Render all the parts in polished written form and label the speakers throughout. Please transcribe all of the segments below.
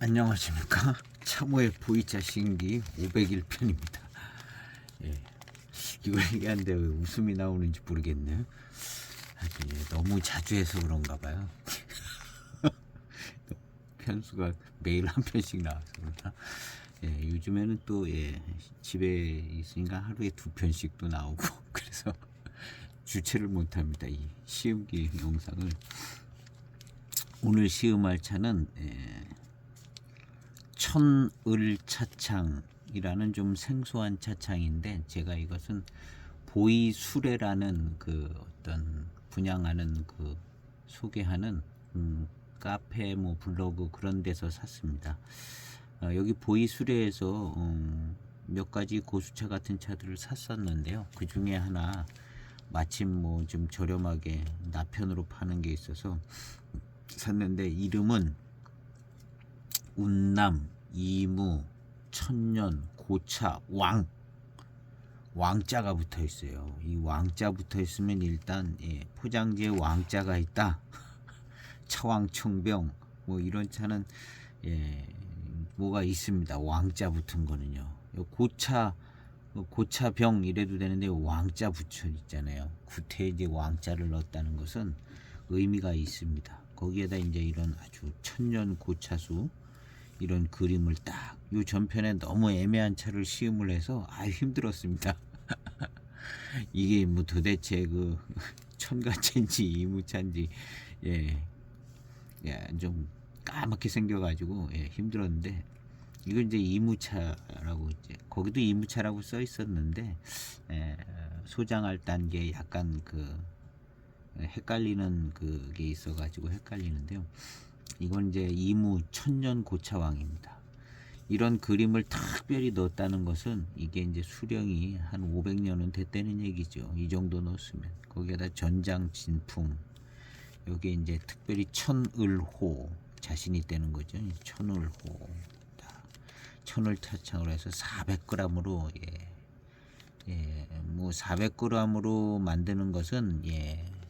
Speaker 1: 안녕하십니까. 참호의 보이자 신기 501편입니다. 예, 이걸 얘기하는데 왜 웃음이 나오는지 모르겠네요. 너무 자주 해서 그런가 봐요. 편수가 매일 한 편씩 나와서 그러나. 요즘에는 또 집에 있으니까 하루에 2편씩도 나오고 그래서 주체를 못합니다. 이 시음기 영상을. 오늘 시음할 차는 천을차창이라는 좀 생소한 차창인데, 제가 이것은 보이수레라는 그 어떤 분양하는 그 소개하는 카페 뭐 블로그 그런 데서 샀습니다. 여기 보이수레에서 몇 가지 고수차 같은 차들을 샀었는데요. 그 중에 하나 마침 뭐 좀 저렴하게 나편으로 파는 게 있어서 샀는데, 이름은 운남, 이무, 천년, 고차, 왕자가 붙어 있어요. 이 왕자 붙어 있으면 일단 포장지에 왕자가 있다. 차왕청병 뭐 이런 차는 뭐가 있습니다. 왕자 붙은 거는요. 고차병 이래도 되는데 왕자 붙여 있잖아요. 구태에 이제 왕자를 넣었다는 것은 의미가 있습니다. 거기에다 이제 이런 아주 천년 고차수 이런 그림을 딱, 요 전편에 너무 애매한 차를 시음을 해서 힘들었습니다. 이게 뭐 도대체 그 천가차인지 이무차인지 좀 까맣게 생겨가지고 힘들었는데, 이건 이제 이무차라고 이제 거기도 이무차라고 써 있었는데 소장할 단계 약간 그 헷갈리는 그게 있어가지고 헷갈리는데요. 이건 이제 이무 천년 고차왕입니다. 이런 그림을 특별히 넣었다는 것은 이게 이제 수령이 한 500년은 됐다는 얘기죠. 이 정도 넣었으면. 거기에다 전장 진품, 여기 이제 특별히 천을호 자신이 있다는 거죠. 천을호, 천을차창으로 해서 400g으로 뭐 400g으로 만드는 것은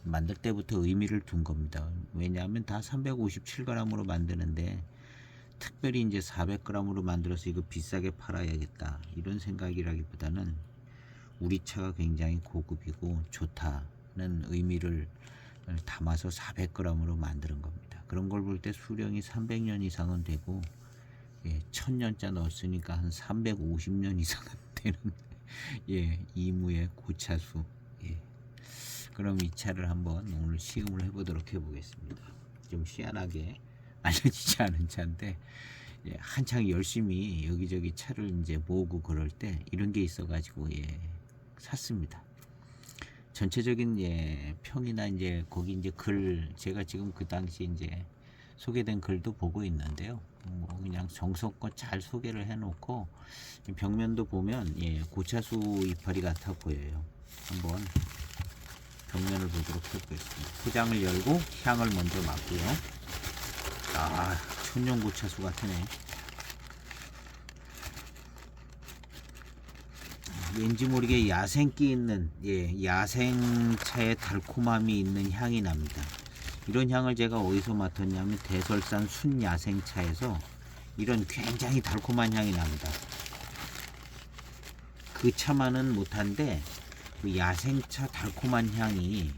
Speaker 1: 만들 때부터 의미를 둔 겁니다. 왜냐하면 다 357g으로 만드는데 특별히 이제 400g으로 만들어서 이거 비싸게 팔아야겠다 이런 생각이라기보다는 우리 차가 굉장히 고급이고 좋다는 의미를 담아서 400g으로 만드는 겁니다. 그런 걸 볼 때 수령이 300년 이상은 되고 1000년짜 넣었으니까 한 350년 이상은 되는 이무의 고차수. 그럼 이 차를 한번 오늘 시음을 해보도록 해보겠습니다. 좀 희한하게 알려지지 않은 차인데 한창 열심히 여기저기 차를 이제 모으고 그럴 때 이런 게 있어가지고 샀습니다. 전체적인 평이나 이제 거기 이제 글, 제가 지금 그 당시 이제 소개된 글도 보고 있는데요. 뭐 그냥 정성껏 잘 소개를 해놓고 벽면도 보면 고차수 이파리 같아 보여요. 한번 벽면을 보도록 해보겠습니다. 포장을 열고 향을 먼저 맡고요. 천년 고차수 같으네. 왠지 모르게 야생기 있는 야생차의 달콤함이 있는 향이 납니다. 이런 향을 제가 어디서 맡았냐면 대설산 순야생차에서 이런 굉장히 달콤한 향이 납니다. 그 차만은 못한데 그 야생차 달콤한 향이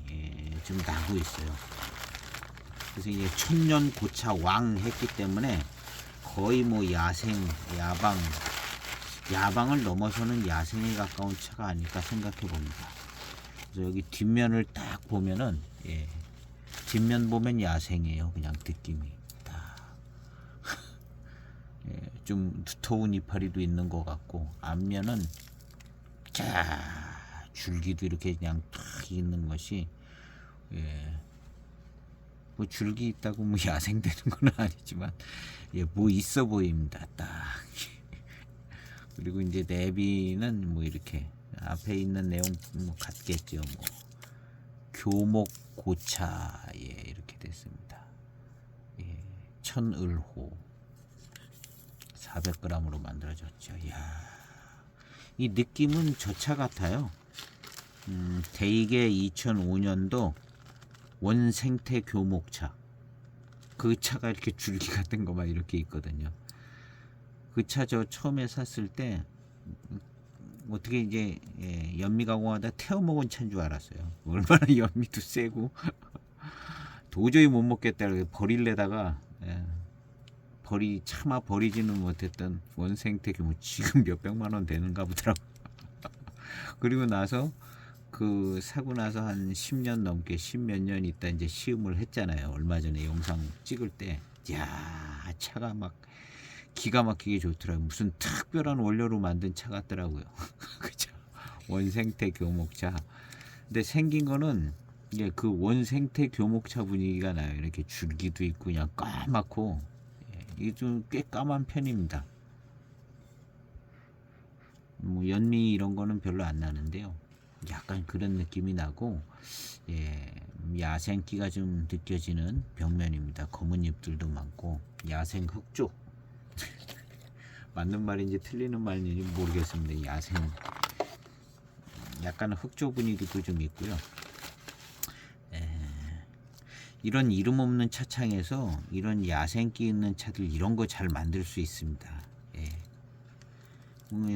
Speaker 1: 좀 나고 있어요. 그래서 이제 천년 고차 왕 했기 때문에 거의 뭐 야생, 야방을 넘어서는 야생에 가까운 차가 아닐까 생각해 봅니다. 그래서 여기 뒷면을 딱 보면은 뒷면 보면 야생이에요. 그냥 느낌이 좀 두터운 이파리도 있는 것 같고, 앞면은 줄기도 이렇게 그냥 탁 있는 것이 뭐 줄기 있다고 뭐 야생되는 건 아니지만 뭐 있어 보입니다. 딱. 그리고 이제 내비는 뭐 이렇게 앞에 있는 내용 뭐 같겠죠. 뭐 교목 고차 이렇게 됐습니다. 천을호 400g으로 만들어졌죠. 이 느낌은 저 차 같아요. 대이게 2005년도 원생태 교목차. 그 차가 이렇게 줄기 같은 거 막 이렇게 있거든요. 그 차 저 처음에 샀을 때 어떻게 이제 연미가공하다 태워먹은 차인 줄 알았어요. 얼마나 연미도 세고 도저히 못 먹겠다 그래서 버릴래다가 차마 버리지는 못했던 원생태 규모 지금 몇백만 원 되는가 보더라고. 그리고 나서 그 사고 나서 한 10년 넘게 10몇 년 있다 이제 시음을 했잖아요. 얼마 전에 영상 찍을 때, 야 차가 막 기가 막히게 좋더라고요. 무슨 특별한 원료로 만든 차 같더라고요. 그죠? 원생태 교목차. 근데 생긴 거는 이게 그 원생태 교목차 분위기가 나요. 이렇게 줄기도 있고 그냥 까맣고 이게 좀 꽤 까만 편입니다. 뭐 연미 이런 거는 별로 안 나는데요. 약간 그런 느낌이 나고 야생기가 좀 느껴지는 벽면입니다. 검은 잎들도 많고 야생 흑조 맞는 말인지 틀리는 말인지 모르겠습니다. 야생 약간 흑조 분위기도 좀 있고요. 이런 이름 없는 차창에서 이런 야생기 있는 차들 이런 거 잘 만들 수 있습니다.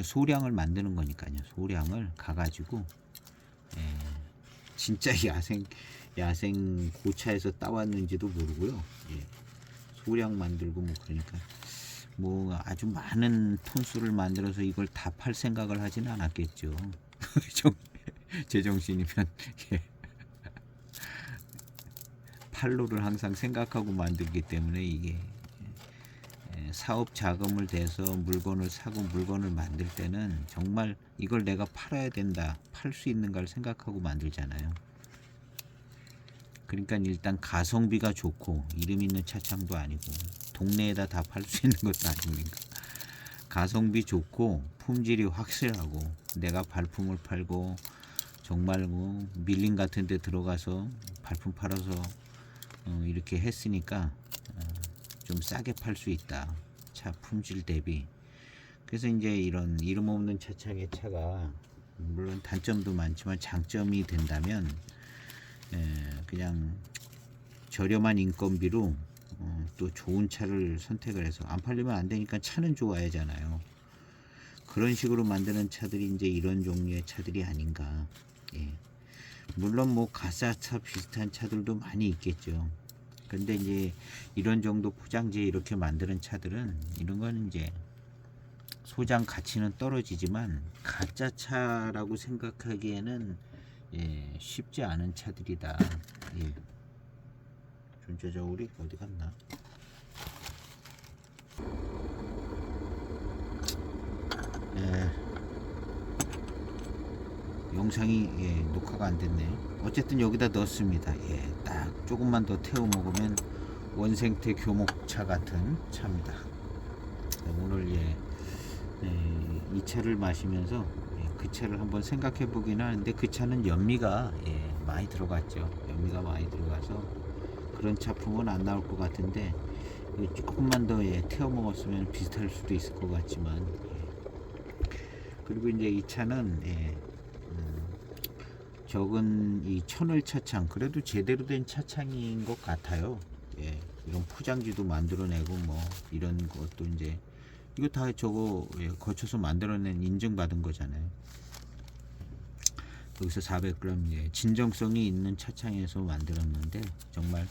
Speaker 1: 소량을 만드는 거니까요. 소량을 가가지고 진짜 야생 고차에서 따왔는지도 모르고요. 소량 만들고 뭐 그러니까 뭐 아주 많은 톤수를 만들어서 이걸 다 팔 생각을 하지는 않았겠죠. 제정신이면 팔로를 항상 생각하고 만들기 때문에 이게 사업 자금을 대서 물건을 사고 물건을 만들 때는 정말 이걸 내가 팔아야 된다, 팔 수 있는가를 생각하고 만들잖아요. 그러니까 일단 가성비가 좋고 이름 있는 차창도 아니고 동네에다 다 팔 수 있는 것도 아니니까 가성비 좋고 품질이 확실하고 내가 발품을 팔고 정말 뭐 밀림 같은 데 들어가서 발품 팔아서 이렇게 했으니까 좀 싸게 팔 수 있다. 차 품질 대비. 그래서 이제 이런 이름 없는 차창의 차가 물론 단점도 많지만 장점이 된다면 그냥 저렴한 인건비로 또 좋은 차를 선택을 해서 안 팔리면 안 되니까 차는 좋아야잖아요. 그런 식으로 만드는 차들이 이제 이런 종류의 차들이 아닌가. 물론 뭐 가사차 비슷한 차들도 많이 있겠죠. 근데 이제 이런 정도 포장지에 이렇게 만드는 차들은 이런 거는 이제 소장 가치는 떨어지지만 가짜 차라고 생각하기에는 쉽지 않은 차들이다. 존재저울이 어디 갔나? 영상이 녹화가 안 됐네. 어쨌든 여기다 넣었습니다. 딱 조금만 더 태워 먹으면 원생태 교목차 같은 차입니다. 오늘 이 차를 마시면서 그 차를 한번 생각해 보긴 하는데 그 차는 연미가 많이 들어갔죠. 연미가 많이 들어가서 그런 차품은 안 나올 것 같은데 조금만 더 태워 먹었으면 비슷할 수도 있을 것 같지만 그리고 이제 이 차는 적은 이 천을 차창 그래도 제대로 된 차창인 것 같아요. 이런 포장지도 만들어내고 뭐 이런 것도 이제 이거 다 저거 거쳐서 만들어낸 인증받은 거잖아요. 여기서 400g 진정성이 있는 차창에서 만들었는데 정말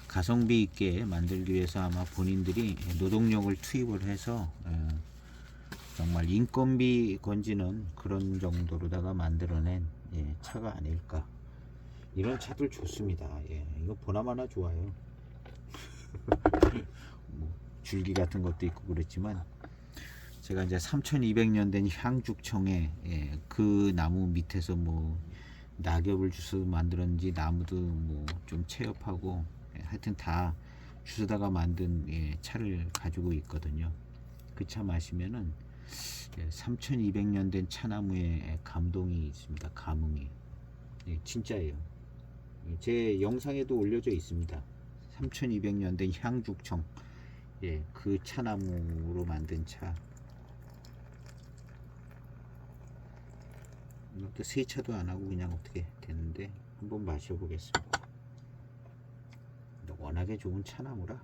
Speaker 1: 가성비 있게 만들기 위해서 아마 본인들이 노동력을 투입을 해서 정말 인건비 건지는 그런 정도로다가 만들어낸 차가 아닐까. 이런 차들 좋습니다. 이거 보나마나 좋아요. 뭐 줄기 같은 것도 있고 그렇지만 제가 이제 3200년 된 향죽청에 그 나무 밑에서 뭐 낙엽을 주워 만들었는지 나무도 뭐 좀 체업하고 하여튼 다 주워다가 만든 차를 가지고 있거든요. 그 차 마시면은 3200년 된 차나무에 감동이 있습니다. 감흥이 진짜예요. 제 영상에도 올려져 있습니다. 3200년 된 향죽청 그 차나무로 만든 차. 이것도 세차도 안 하고 그냥 어떻게 됐는데 한번 마셔보겠습니다. 워낙에 좋은 차나무라.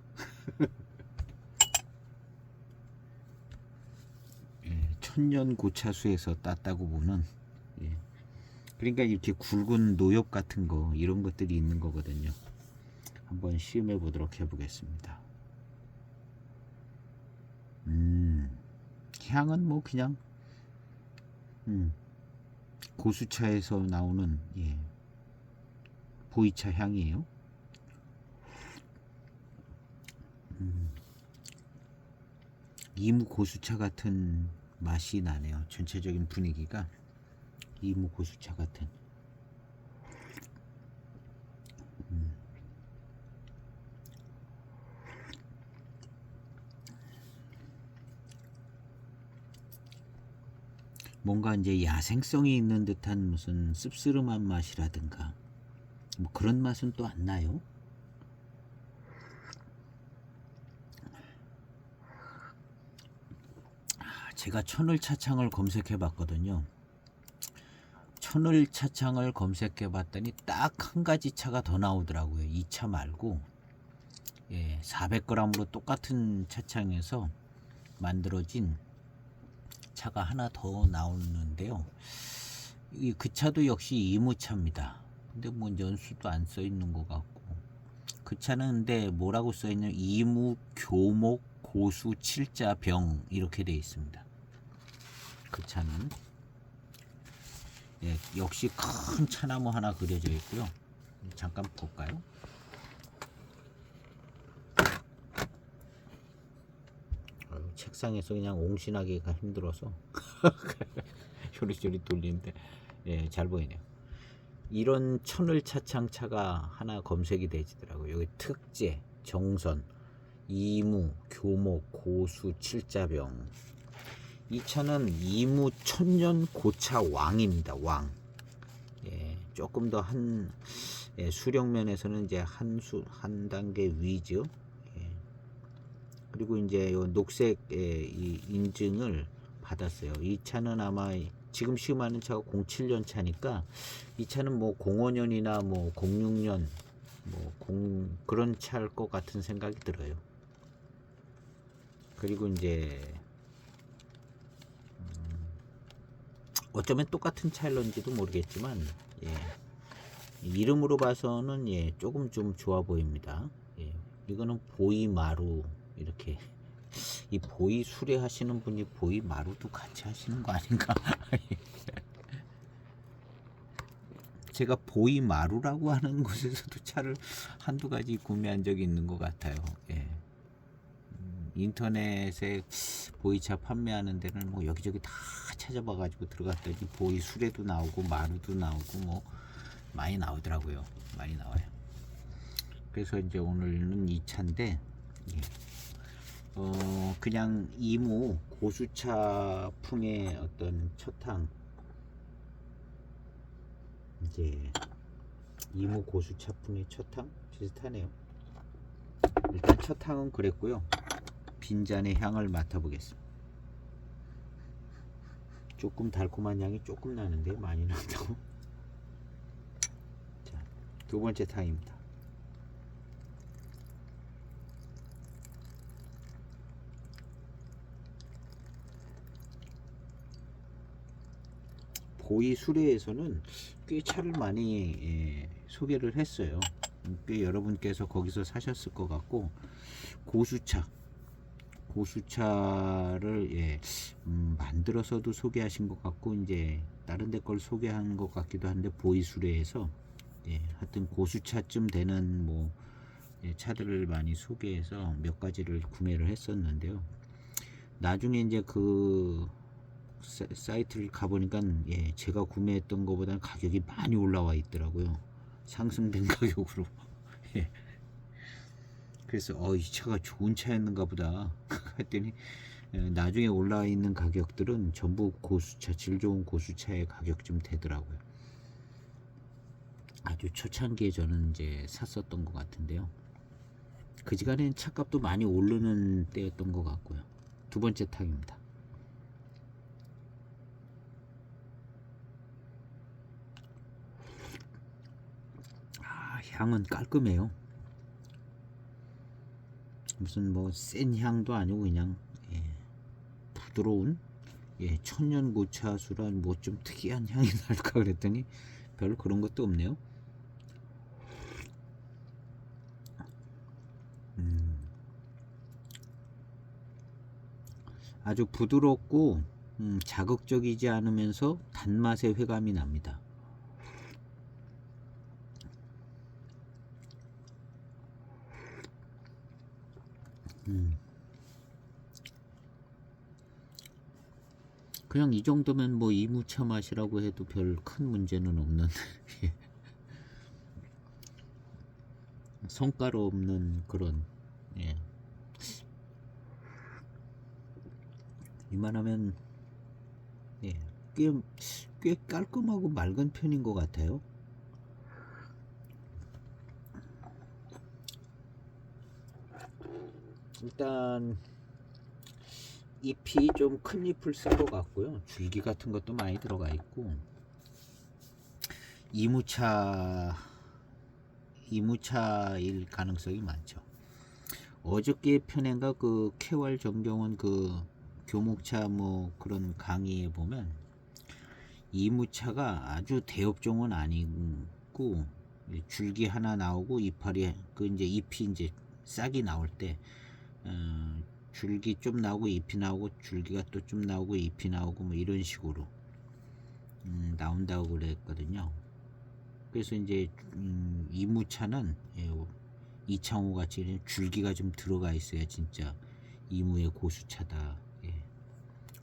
Speaker 1: 예, 천년 고차수에서 땄다고 보는. 예, 그러니까 이렇게 굵은 노엽 같은 거 이런 것들이 있는 거거든요. 한번 시음해 보도록 해보겠습니다. 향은 뭐 그냥 고수차에서 나오는 예, 보이차 향이에요. 이무 고수차 같은 맛이 나네요. 전체적인 분위기가 이무 고수차 같은. 뭔가 이제 야생성이 있는 듯한 무슨 씁쓸한 맛이라든가 뭐 그런 맛은 또 안 나요. 제가 천을차창을 검색해 봤거든요. 천을차창을 검색해 봤더니 딱 한 가지 차가 더 나오더라고요. 이 차 말고 예, 400g으로 똑같은 차창에서 만들어진 차가 하나 더 나오는데요. 그 차도 역시 이무차입니다. 근데 뭐 연수도 안 써 있는 것 같고, 그 차는 근데 뭐라고 써 있냐면 이무 교목 고수 칠자병 이렇게 돼 있습니다. 그 차는 예, 역시 큰 차나무 하나 그려져 있고요. 잠깐 볼까요? 책상에서 그냥 옹신하기가 힘들어서 요리조리 돌리는데 예, 잘 보이네요. 이런 천을차창차가 하나 검색이 되지더라고요. 여기 특제, 정선, 이무, 교목, 고수, 칠자병. 이 차는 이무 천년 고차 왕입니다. 왕. 예, 조금 더 한 예, 수령면에서는 이제 한 단계 위죠. 예. 그리고 이제 요 녹색 이 인증을 받았어요. 이 차는 아마 지금 시음하는 차가 07년 차니까 이 차는 뭐 05년이나 뭐 06년 뭐 그런 차일 것 같은 생각이 들어요. 그리고 이제 어쩌면 똑같은 차일런지도 모르겠지만 예, 이름으로 봐서는 예, 조금 좀 좋아 보입니다. 예, 이거는 보이마루 이렇게 이 보이 수레 하시는 분이 보이마루도 같이 하시는 거 아닌가? 제가 보이마루라고 하는 곳에서도 차를 한두 가지 구매한 적이 있는 것 같아요. 예. 인터넷에 보이차 판매하는 데는 뭐 여기저기 다 찾아봐가지고 들어갔더니 보이 수레도 나오고 마루도 나오고 뭐 많이 나오더라고요. 많이 나와요. 그래서 이제 오늘은 이 차인데 예. 그냥 이무 고수차풍의 어떤 첫탕 이제 이무 고수차풍의 첫탕 비슷하네요. 일단 첫탕은 그랬고요. 빈잔의 향을 맡아보겠습니다. 조금 달콤한 향이 조금 나는데 많이 난다고. 자, 두 번째 탕입니다. 보이 수레에서는 꽤 차를 많이 소개를 했어요. 꽤 여러분께서 거기서 사셨을 것 같고 고수차를 예, 만들어서도 소개하신 것 같고 이제 다른 데 걸 소개한 것 같기도 한데 보이 수레에서 예, 하여튼 고수차쯤 되는 뭐 예, 차들을 많이 소개해서 몇 가지를 구매를 했었는데요. 나중에 이제 그 사이트를 가보니까 예, 제가 구매했던 것보다는 가격이 많이 올라와 있더라고요. 상승된 가격으로. 예. 그래서 이 차가 좋은 차였는가 보다 했더니 나중에 올라와 있는 가격들은 전부 고수차, 질 좋은 고수차의 가격쯤 되더라고요. 아주 초창기에 저는 이제 샀었던 것 같은데요. 그지간엔 차값도 많이 오르는 때였던 것 같고요. 두 번째 탕입니다. 향은 깔끔해요. 무슨 뭐 센 향도 아니고 그냥 부드러운 천년고차수란 뭐 좀 특이한 향이 날까 그랬더니 별 그런 것도 없네요. 아주 부드럽고 자극적이지 않으면서 단맛의 회감이 납니다. 그냥 이 정도면 뭐 이무차 맛이라고 해도 별 큰 문제는 없는 성가루 없는 그런 이만하면 꽤 깔끔하고 맑은 편인 것 같아요. 일단 잎이 좀 큰 잎을 쓴 것 같고요. 줄기 같은 것도 많이 들어가 있고 이무차일 가능성이 많죠. 어저께 편엔가 그 캐월 정경원 그 교목차 뭐 그런 강의에 보면 이무차가 아주 대업종은 아니고 줄기 하나 나오고 이파리 그 이제 잎이 이제 싹이 나올 때 줄기 좀 나오고 잎이 나오고 줄기가 또 좀 나오고 잎이 나오고 뭐 이런 식으로 나온다고 그랬거든요. 그래서 이제 이무차는 이창호 같이 줄기가 좀 들어가 있어야 진짜 이무의 고수차다.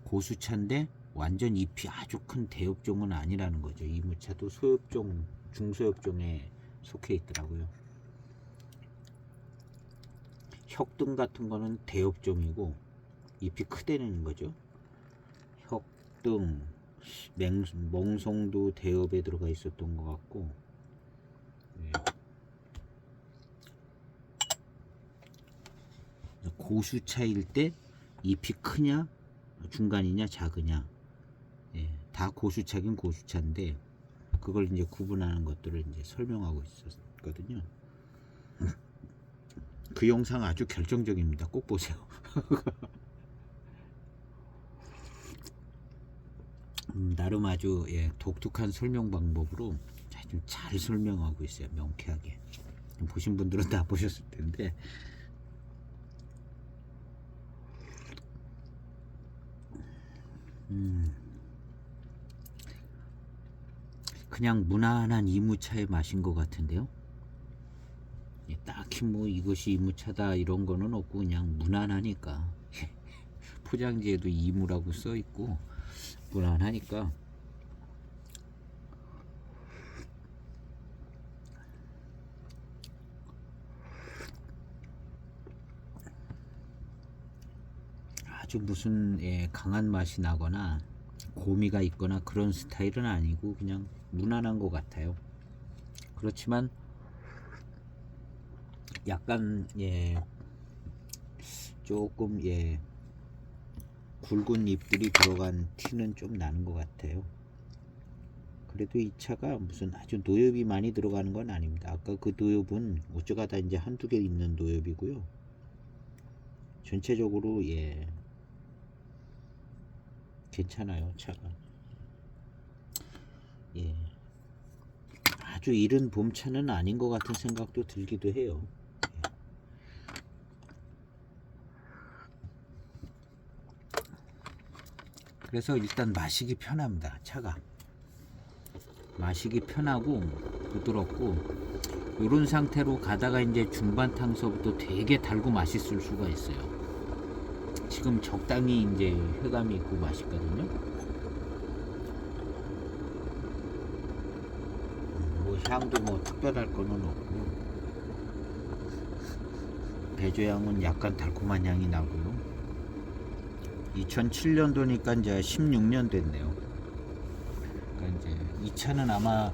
Speaker 1: 고수차인데 완전 잎이 아주 큰 대엽종은 아니라는 거죠. 이무차도 소엽종, 중소엽종에 속해 있더라고요. 혁등 같은 거는 대엽종이고 잎이 크다는 거죠. 혁등, 멍송도 대엽에 들어가 있었던 것 같고 고수차일 때 잎이 크냐 중간이냐 작으냐 다 고수차긴 고수차인데 그걸 이제 구분하는 것들을 이제 설명하고 있었거든요. 그 영상 아주 결정적입니다. 꼭 보세요. 나름 아주 독특한 설명 방법으로 좀 잘 설명하고 있어요. 명쾌하게. 보신 분들은 다 보셨을 텐데 그냥 무난한 이무차의 맛인 것 같은데요. 딱히 뭐 이것이 이무차다 이런 거는 없고 그냥 무난하니까 포장지에도 이무라고 써 있고 무난하니까 아주 무슨 강한 맛이 나거나 고미가 있거나 그런 스타일은 아니고 그냥 무난한 것 같아요. 그렇지만 약간 조금 굵은 잎들이 들어간 티는 좀 나는 것 같아요. 그래도 이 차가 무슨 아주 노엽이 많이 들어가는 건 아닙니다. 아까 그 노엽은 어쩌가다 이제 한두 개 있는 노엽이고요. 전체적으로 괜찮아요. 차가 아주 이른 봄차는 아닌 것 같은 생각도 들기도 해요. 그래서 일단 마시기 편합니다. 차가 마시기 편하고 부드럽고 이런 상태로 가다가 이제 중반탕서부터 되게 달고 맛있을 수가 있어요. 지금 적당히 이제 회감이 있고 맛있거든요. 뭐 향도 뭐 특별할 거는 없고 배조향은 약간 달콤한 향이 나고요. 2007년도니까 이제 16년 됐네요. 그러니까 이제 이 차는 아마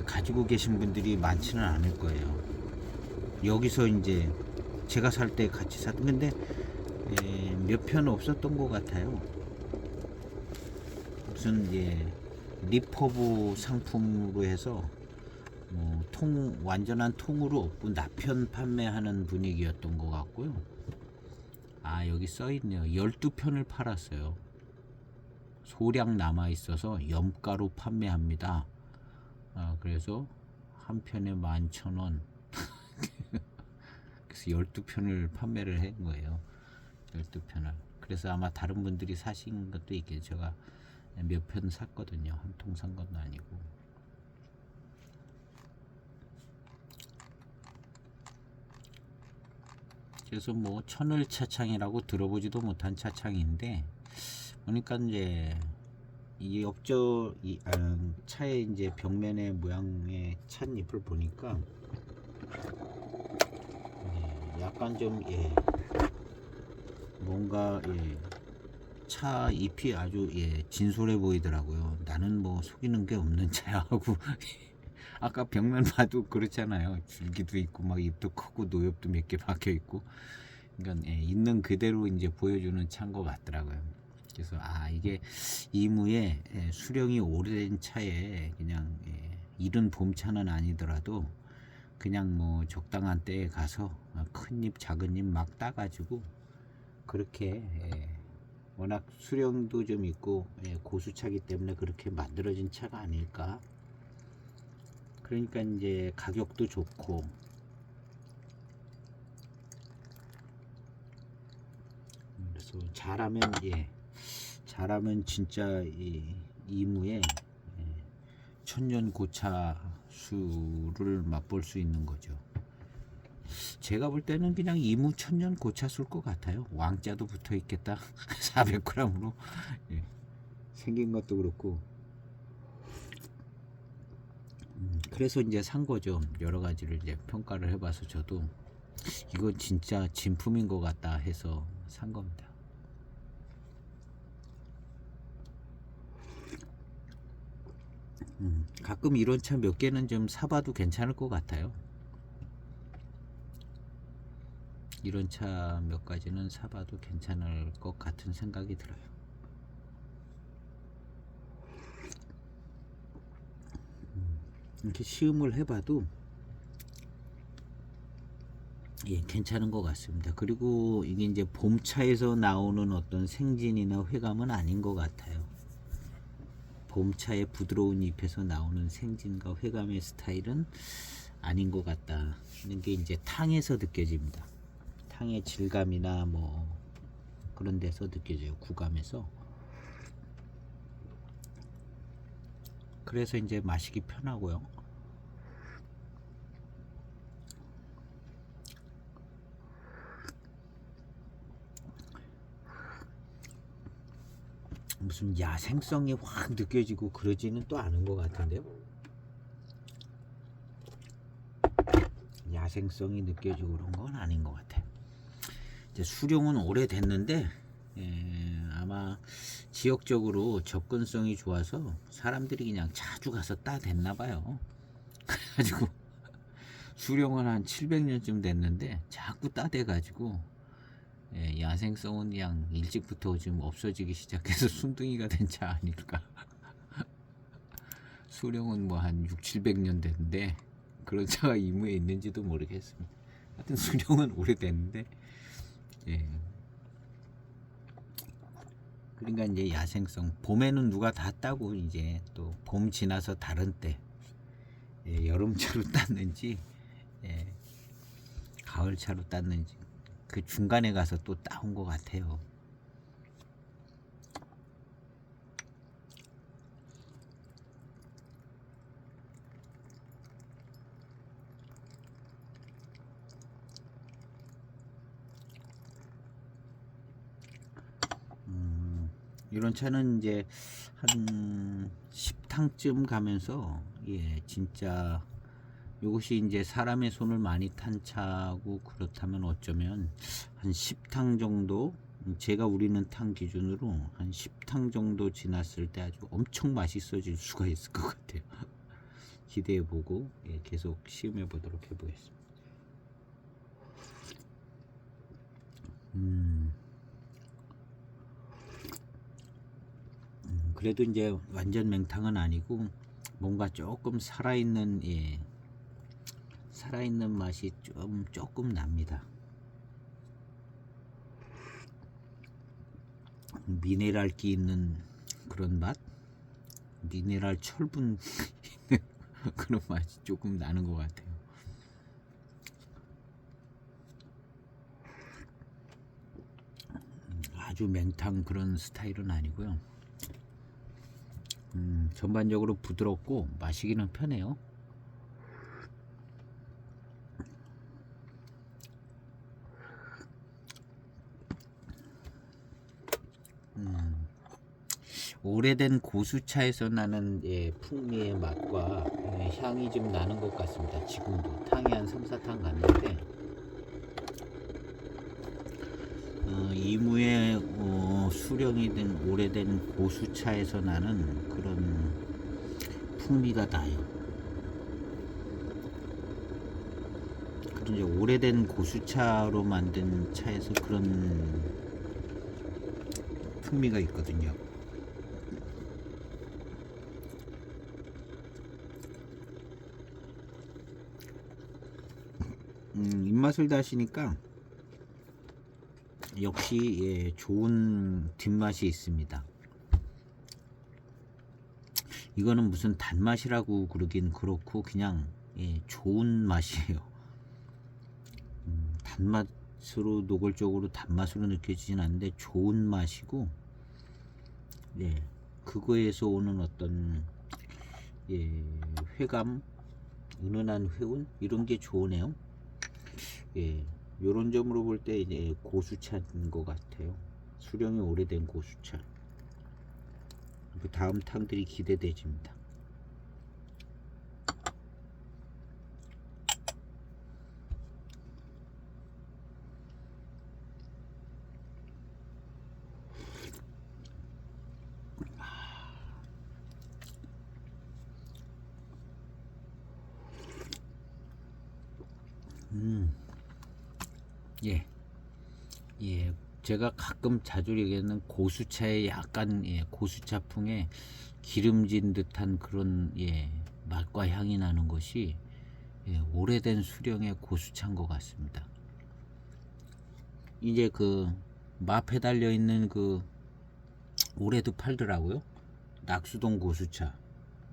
Speaker 1: 가지고 계신 분들이 많지는 않을 거예요. 여기서 이제 제가 살 때 같이 샀던 근데 몇 편 없었던 것 같아요. 무슨 리퍼브 상품으로 해서 완전한 통으로 없고 나편 판매하는 분위기였던 것 같고요. 아, 여기 써있네요. 12편을 팔았어요. 소량 남아있어서 염가로 판매합니다. 아, 그래서 한 편에 11,000원. 그래서 12편을 판매를 한 거예요. 12편을. 그래서 아마 다른 분들이 사신 것도 있겠죠. 제가 몇 편 샀거든요. 한 통 산 것도 아니고. 그래서 뭐 천을 차창이라고 들어보지도 못한 차창인데 보니까 이제 이 차의 이제 벽면의 모양의 찻잎을 보니까 약간 좀 뭔가 차 잎이 아주 진솔해 보이더라고요. 나는 뭐 속이는 게 없는 차야 하고 아까 벽면 봐도 그렇잖아요. 줄기도 있고 막 잎도 크고 노엽도 몇 개 박혀 있고, 그러니까 있는 그대로 이제 보여주는 차인 것 같더라고요. 그래서 아, 이게 이무에 수령이 오래된 차에 그냥 이른 봄차는 아니더라도 그냥 뭐 적당한 때에 가서 큰 잎 작은 잎 막 따가지고 그렇게 워낙 수령도 좀 있고 고수차기 때문에 그렇게 만들어진 차가 아닐까. 그러니까 이제 가격도 좋고, 그래서 잘하면 진짜 이 이무에 천년 고차 수를 맛볼 수 있는 거죠. 제가 볼 때는 그냥 이무 천년 고차 술 것 같아요. 왕자도 붙어 있겠다. 400g으로 생긴 것도 그렇고. 그래서 이제 산 거죠. 여러 가지를 이제 평가를 해봐서 저도 이건 진짜 진품인 것 같다 해서 산 겁니다. 가끔 이런 차 몇 개는 좀 사봐도 괜찮을 것 같아요. 이런 차 몇 가지는 사봐도 괜찮을 것 같은 생각이 들어요. 이렇게 시음을 해봐도 괜찮은 것 같습니다. 그리고 이게 이제 봄차에서 나오는 어떤 생진이나 회감은 아닌 것 같아요. 봄차의 부드러운 잎에서 나오는 생진과 회감의 스타일은 아닌 것 같다는 게 이제 탕에서 느껴집니다. 탕의 질감이나 뭐 그런 데서 느껴져요. 구감에서. 그래서 이제 마시기 편하고요. 무슨 야생성이 확 느껴지고 그러지는 또 않은 것 같은데요. 야생성이 느껴지고 그런 건 아닌 것 같아요. 이제 수령은 오래됐는데 아마 지역적으로 접근성이 좋아서 사람들이 그냥 자주 가서 따댔나 봐요. 그래가지고 수령은 한 700년쯤 됐는데 자꾸 따대가지고 야생성은 그냥 일찍부터 좀 없어지기 시작해서 순둥이가 된 차 아닐까. 수령은 뭐 한 6, 700년 됐는데 그런 차가 이무에 있는지도 모르겠습니다. 하여튼 수령은 오래됐는데 그러니까 이제 야생성, 봄에는 누가 다 따고 이제 또 봄 지나서 다른 때 여름차로 땄는지 가을차로 땄는지 그 중간에 가서 또 따온 것 같아요. 이런 차는 이제 한 10탕쯤 가면서 진짜 이것이 이제 사람의 손을 많이 탄 차고 그렇다면 어쩌면 한 10탕 정도, 제가 우리는 탕 기준으로 한 10탕 정도 지났을 때 아주 엄청 맛있어질 수가 있을 것 같아요. 기대해보고 계속 시음해보도록 해보겠습니다. 그래도 이제 완전 맹탕은 아니고 뭔가 조금 살아있는 살아있는 맛이 조금 납니다. 미네랄기 있는 그런 맛, 미네랄 철분 그런 맛이 조금 나는 것 같아요. 아주 맹탕 그런 스타일은 아니고요. 전반적으로 부드럽고 마시기는 편해요. 오래된 고수차에서 나는 풍미의 맛과 향이 좀 나는 것 같습니다. 지금도 탕이 한 3, 4탕 갔는데 이무의 수령이 된 오래된 고수차에서 나는 그런 풍미가 나요. 그리고 이제 오래된 고수차로 만든 차에서 그런 풍미가 있거든요. 입맛을 다시니까 역시 좋은 뒷맛이 있습니다. 이거는 무슨 단맛이라고 그러긴 그렇고 그냥 좋은 맛이에요. 단맛으로 노골적으로 단맛으로 느껴지진 않는데 좋은 맛이고, 그거에서 오는 어떤 회감, 은은한 회운 이런 게 좋으네요. 요런 점으로 볼 때 이제 고수차인 것 같아요. 수령이 오래된 고수차. 그 다음 탕들이 기대되집니다. 제가 가끔 자주 얘기하는 고수차의 약간 고수차풍의 기름진 듯한 그런 맛과 향이 나는 것이 오래된 수령의 고수차인 것 같습니다. 이제 그 마패 달려 있는 그 올해도 팔더라고요. 낙수동 고수차,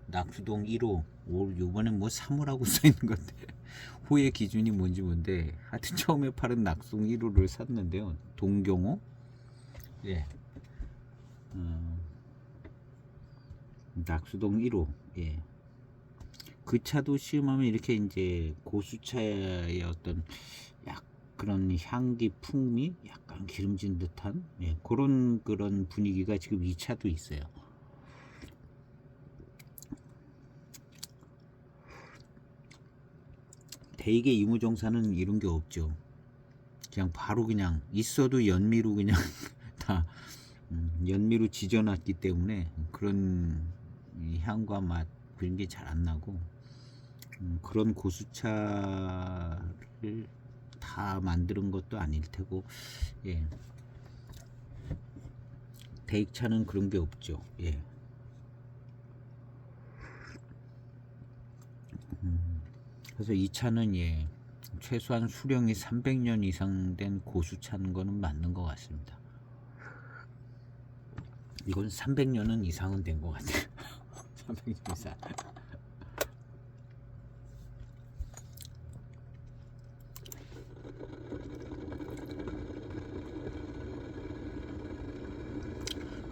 Speaker 1: 낙수동 1호. 요번에 뭐 3호라고 써 있는 건데 호의 기준이 뭔데 하여튼 처음에 팔은 낙수동 1호를 샀는데요. 동경호. 낙수동 1호. 그 차도 시음하면 이렇게 이제 고수차의 어떤 그런 향기, 풍미, 약간 기름진 듯한 그런 분위기가 지금 이 차도 있어요. 대개 이무정사는 이런 게 없죠. 그냥 바로 그냥 있어도 연미로 그냥 다 연미로 지져놨기 때문에 그런 향과 맛 그런 게 잘 안 나고, 그런 고수차를 다 만드는 것도 아닐 테고, 대익차는 그런 게 없죠. 그래서 이 차는 최소한 수령이 300년 이상 된 고수차인 거는 맞는 것 같습니다. 이건 300년은 이상은 된 것 같아요. 300년 이상.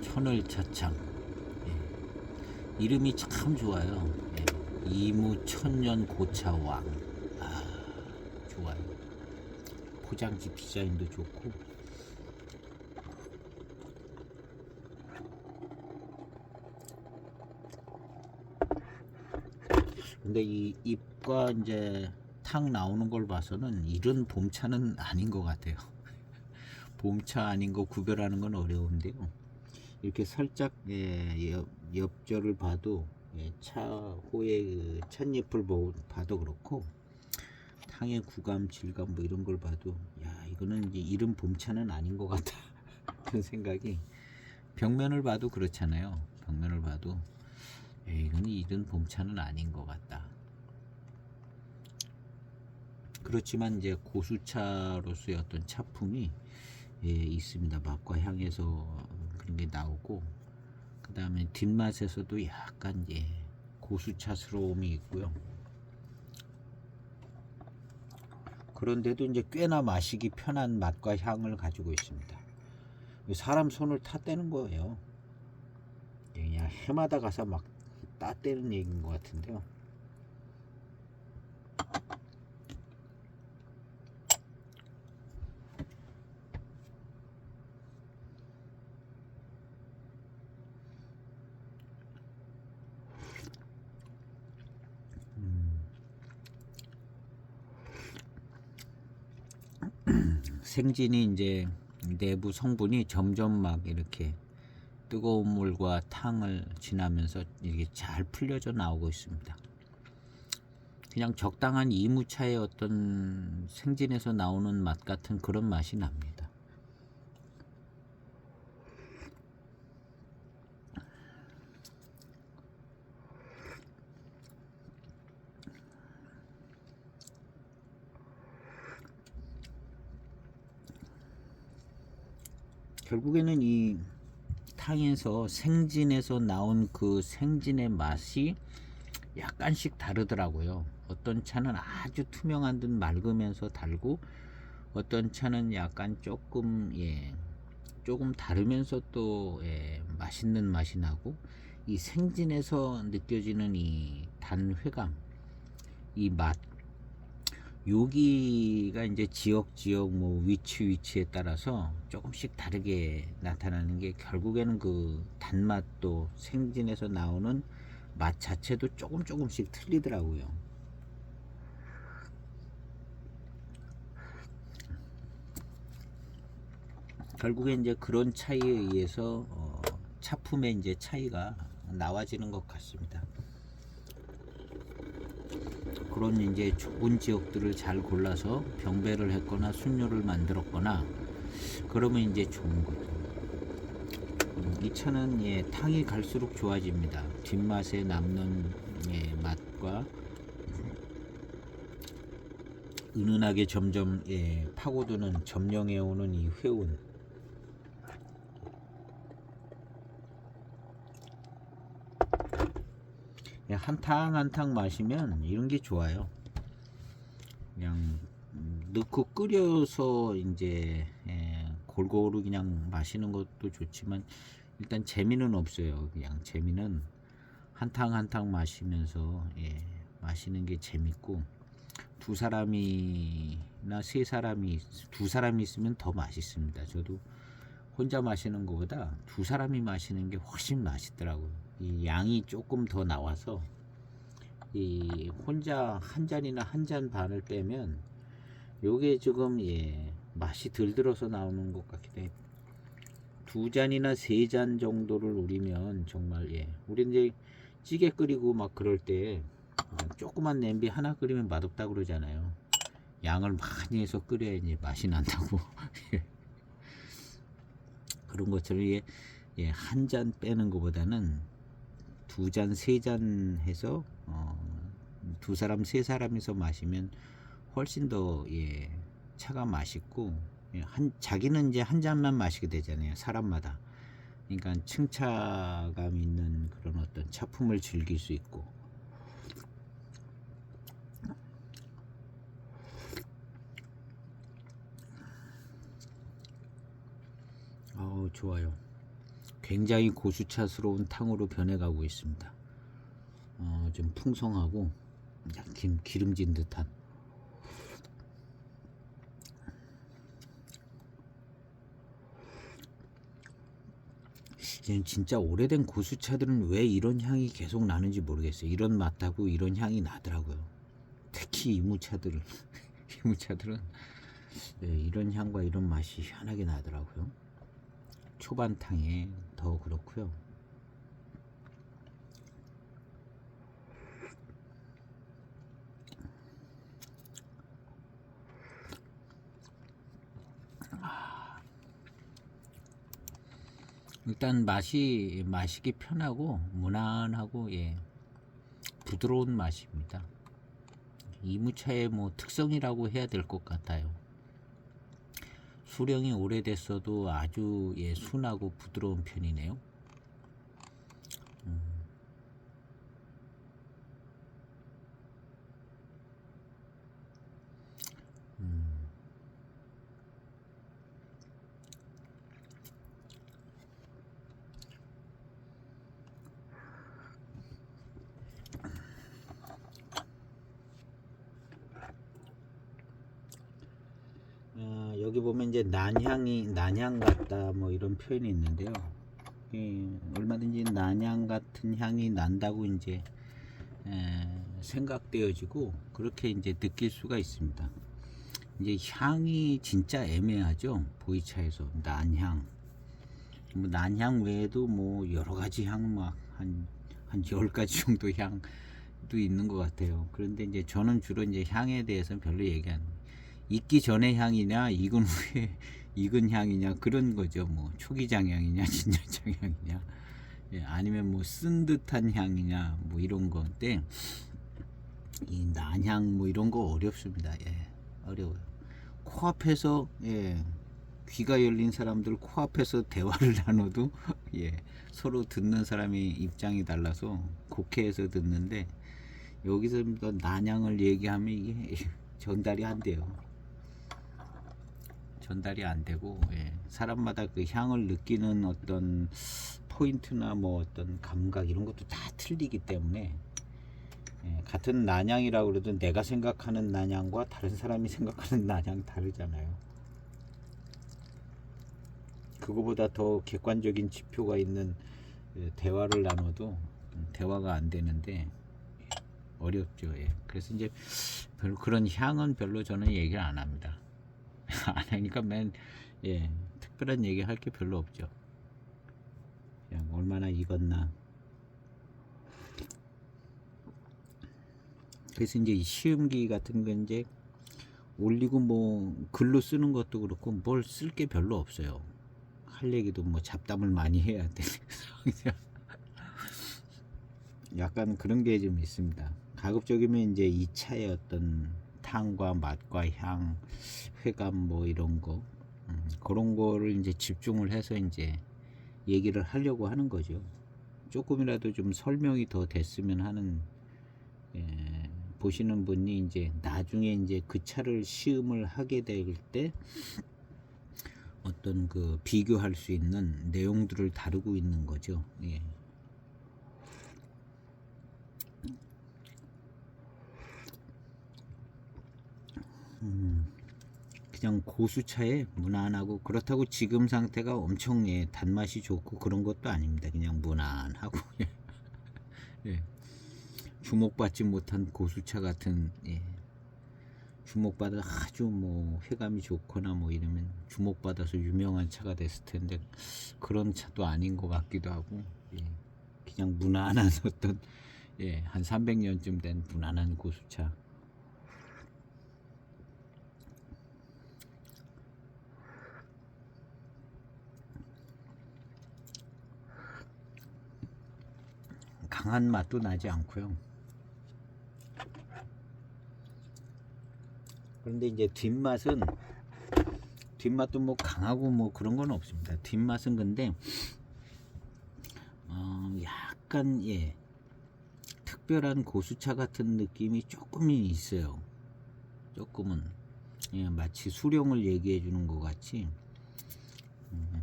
Speaker 1: 천을차창. 이름이 참 좋아요. 이무천년 고차왕. 좋아요. 포장지 디자인도 좋고. 근데 이 잎과 이제 탕 나오는 걸 봐서는 이런 봄차는 아닌 것 같아요. 봄차 아닌 거 구별하는 건 어려운데요. 이렇게 살짝 옆절을 봐도 차호의 그 찻잎을 봐도 그렇고, 탕의 구감, 질감 뭐 이런 걸 봐도 이거는 이제 이런 봄차는 아닌 것 같다 그런 생각이. 벽면을 봐도 그렇잖아요. 벽면을 봐도 이건 이런 봄차는 아닌 것 같다. 그렇지만 이제 고수차로서의 어떤 차풍이 있습니다. 맛과 향에서 그런 게 나오고, 그 다음에 뒷맛에서도 약간 고수차스러움이 있고요. 그런데도 이제 꽤나 마시기 편한 맛과 향을 가지고 있습니다. 사람 손을 탔다는 거예요. 그냥 해마다 가서 막 따떼는 얘기인 것 같은데요. 생진이 이제 내부 성분이 점점 막 이렇게 뜨거운 물과 탕을 지나면서 이게 잘 풀려져 나오고 있습니다. 그냥 적당한 이무차의 어떤 생진에서 나오는 맛 같은 그런 맛이 납니다. 결국에는 이 탕에서 생진에서 나온 그 생진의 맛이 약간씩 다르더라고요. 어떤 차는 아주 투명한 듯 맑으면서 달고, 어떤 차는 약간 조금 다르면서 또 맛있는 맛이 나고, 이 생진에서 느껴지는 이 단회감, 이 맛, 여기가 이제 지역 뭐 위치에 따라서 조금씩 다르게 나타나는 게, 결국에는 그 단맛도 생진에서 나오는 맛 자체도 조금씩 틀리더라고요. 결국에 이제 그런 차이에 의해서 차품의 이제 차이가 나와지는 것 같습니다. 그런 이제 좋은 지역들을 잘 골라서 병배를 했거나 순료를 만들었거나 그러면 이제 좋은 거죠. 이 차는 탕이 갈수록 좋아집니다. 뒷맛에 남는 맛과 은은하게 점점 파고드는 점령해 오는 이 회운. 한 탕 한 탕 마시면 이런 게 좋아요. 그냥 넣고 끓여서 이제 골고루 그냥 마시는 것도 좋지만, 일단 재미는 없어요. 그냥 재미는 한 탕 한 탕 마시면서 마시는 게 재밌고, 두 사람이나 두 사람이 있으면 더 맛있습니다. 저도 혼자 마시는 것보다 두 사람이 마시는 게 훨씬 맛있더라고요. 이 양이 조금 더 나와서, 이 혼자 한 잔이나 한 잔 반을 빼면 요게 지금 맛이 덜 들어서 나오는 것 같기도 해요. 두 잔이나 세 잔 정도를 우리면 정말 우리 이제 찌개 끓이고 막 그럴 때 조그만 냄비 하나 끓이면 맛없다 그러잖아요. 양을 많이 해서 끓여야지 맛이 난다고. 그런 것처럼 한 잔 빼는 것보다는 두 잔, 세 잔 해서 두 사람, 세 사람이서 마시면 훨씬 더 차가 맛있고, 자기는 이제 한 잔만 마시게 되잖아요. 사람마다. 그러니까 층차감 있는 그런 어떤 차품을 즐길 수 있고. 좋아요. 굉장히 고수차스러운 탕으로 변해가고 있습니다. 좀 풍성하고 기름진 듯한. 진짜 오래된 고수차들은 왜 이런 향이 계속 나는지 모르겠어요. 이런 맛하고 이런 향이 나더라고요. 특히 이무차들은 이무차들은 이런 향과 이런 맛이 희한하게 나더라고요. 초반탕에 더 그렇고요. 일단 마시기 편하고 무난하고 부드러운 맛입니다. 이무차의 뭐 특성이라고 해야 될 것 같아요. 수령이 오래됐어도 아주 예, 순하고 부드러운 편이네요. 음. 음. 여기 보면 이제 난향 같다 뭐 이런 표현이 있는데요. 얼마든지 난향 같은 향이 난다고 이제 생각되어지고 그렇게 이제 느낄 수가 있습니다. 이제 향이 진짜 애매하죠. 보이차에서 난향, 뭐 난향 외에도 뭐 여러 가지 향 막 한 10가지 정도 향도 있는 것 같아요. 그런데 이제 저는 주로 이제 향에 대해서는 별로 얘기 안 해요. 익기 전의 향이냐 익은 후에 익은 향이냐 그런 거죠. 뭐 초기장 향이냐 진전장 향이냐, 예, 아니면 뭐 쓴 듯한 향이냐 뭐 이런 건데 이 난향 뭐 이런 거 어렵습니다. 예, 어려워요. 코앞에서 예, 귀가 열린 사람들 코앞에서 대화를 나눠도 예, 서로 듣는 사람의 입장이 달라서 곡해해서 듣는데 여기서 난향을 얘기하면 이게 전달이 안 돼요. 전달이 안 되고 예, 사람마다 그 향을 느끼는 어떤 포인트나 뭐 어떤 감각 이런 것도 다 틀리기 때문에 예, 같은 난향이라고 그래도 내가 생각하는 난향과 다른 사람이 생각하는 난향 다르잖아요. 그거보다 더 객관적인 지표가 있는 대화를 나눠도 대화가 안 되는데 어렵죠. 예. 그래서 이제 별로 그런 향은 별로 저는 얘기를 안 합니다. 안 하니까 예, 특별한 얘기 할 게 별로 없죠. 그냥 얼마나 익었나. 그래서 이제 시음기 같은 거 이제 올리고 뭐 글로 쓰는 것도 그렇고 뭘 쓸 게 별로 없어요. 할 얘기도 뭐 잡담을 많이 해야 돼. 약간 그런 게 좀 있습니다. 가급적이면 이제 이 차의 어떤 향과 맛과 향, 회감 뭐 이런 거, 그런 거를 이제 집중을 해서 이제 얘기를 하려고 하는 거죠. 조금이라도 좀 설명이 더 됐으면 하는, 예, 보시는 분이 이제 나중에 이제 그 차를 시음을 하게 될 때 어떤 그 비교할 수 있는 내용들을 다루고 있는 거죠. 예. 그냥 고수차에 무난하고 그렇다고 지금 상태가 엄청 예, 단맛이 좋고 그런 것도 아닙니다. 그냥 무난하고 예, 주목받지 못한 고수차 같은 예, 주목받아 아주 뭐 회감이 좋거나 뭐 이러면 주목받아서 유명한 차가 됐을 텐데 그런 차도 아닌 것 같기도 하고 예, 그냥 무난한 어떤 예, 한 300년쯤 된 무난한 고수차. 강한 맛도 나지 않고요. 그런데 이제 뒷맛도 뭐 강하고 뭐 그런 건 없습니다. 뒷맛은 근데 약간 예, 특별한 고수차 같은 느낌이 조금은 있어요. 조금은 예, 마치 수령을 얘기해 주는 것 같이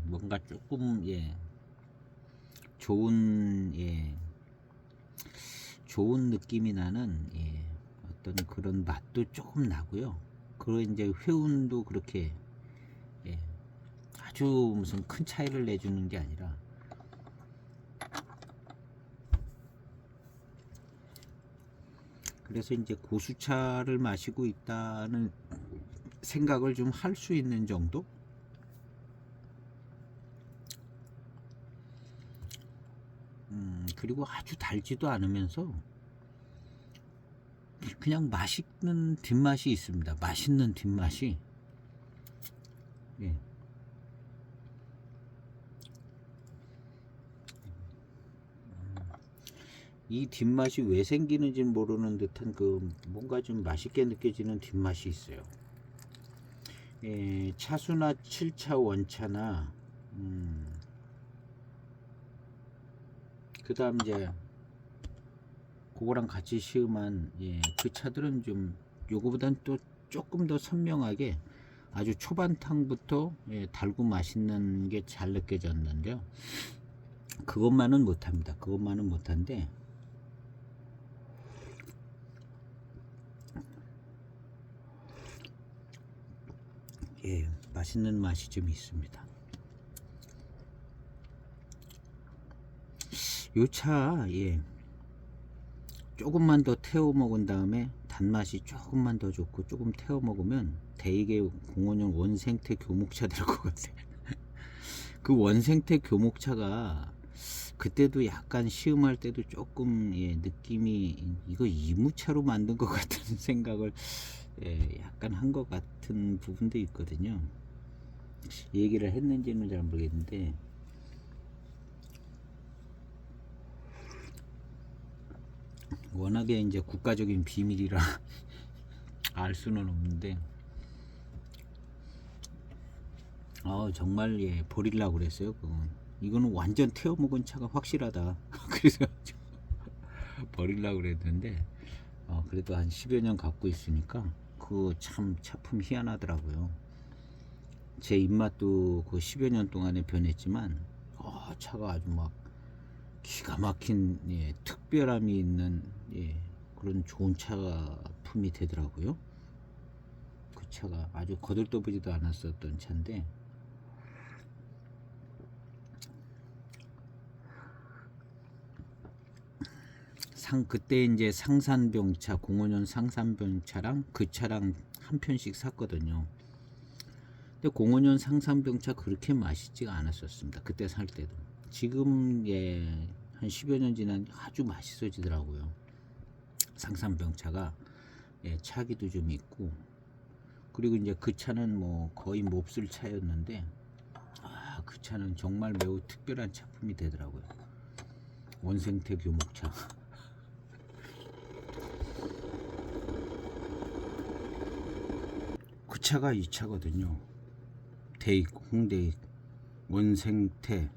Speaker 1: 뭔가 조금 예, 좋은 좋은 느낌이 나는 예, 어떤 그런 맛도 조금 나고요. 그리고 이제 회운도 그렇게 예, 아주 무슨 큰 차이를 내주는 게 아니라 그래서 이제 고수차를 마시고 있다는 생각을 좀 할 수 있는 정도? 그리고 아주 달지도 않으면서 그냥 맛있는 뒷맛이 있습니다. 맛있는 뒷맛이. 예. 이 뒷맛이 왜 생기는지 모르는 듯한 그 뭔가 좀 맛있게 느껴지는 뒷맛이 있어요. 예, 차수나 7차 원차나 그 다음 이제 그거랑 같이 시음한 예, 그 차들은 좀 요거보단 또 조금 더 선명하게 아주 초반탕부터 예, 달고 맛있는 게 잘 느껴졌는데요. 그것만은 못합니다. 그것만은 못한데 예, 맛있는 맛이 좀 있습니다. 요 차 예, 조금만 더 태워 먹은 다음에 단맛이 조금만 더 좋고 조금 태워 먹으면 대개 05년 원생태 교목차 될 것 같아요. 그 원생태 교목차가 그때도 약간 시음할 때도 조금 예, 느낌이 이거 이무차로 만든 것 같은 생각을 예, 약간 한 것 같은 부분도 있거든요. 얘기를 했는지는 잘 모르겠는데 워낙에 이제 국가적인 비밀이라 알 수는 없는데 정말 예, 버리려고 그랬어요. 그건. 이거는 완전 태워 먹은 차가 확실하다. 그래서 버리려고 그랬는데 그래도 한 10여 년 갖고 있으니까 그 참 차품 희한하더라고요. 제 입맛도 그 10여 년 동안에 변했지만 차가 아주 막 기가 막힌 예, 특별함이 있는 예, 그런 좋은 차품이 되더라고요. 그 차가 아주 거들떠보지도 않았었던 차인데 그때 이제 상산병차 05년 상산병차랑 그 차랑 한 편씩 샀거든요. 근데 05년 상산병차 그렇게 맛있지가 않았었습니다. 그때 살 때도. 지금 예, 한 10여 년 지난 아주 맛있어지더라고요. 상산병차가 예, 차기도 좀 있고 그리고 이제 그 차는 뭐 거의 몹쓸 차였는데 그 차는 정말 매우 특별한 차품이 되더라고요. 원생태 교목차. 그 차가 이 차거든요. 대익 홍대익 원생태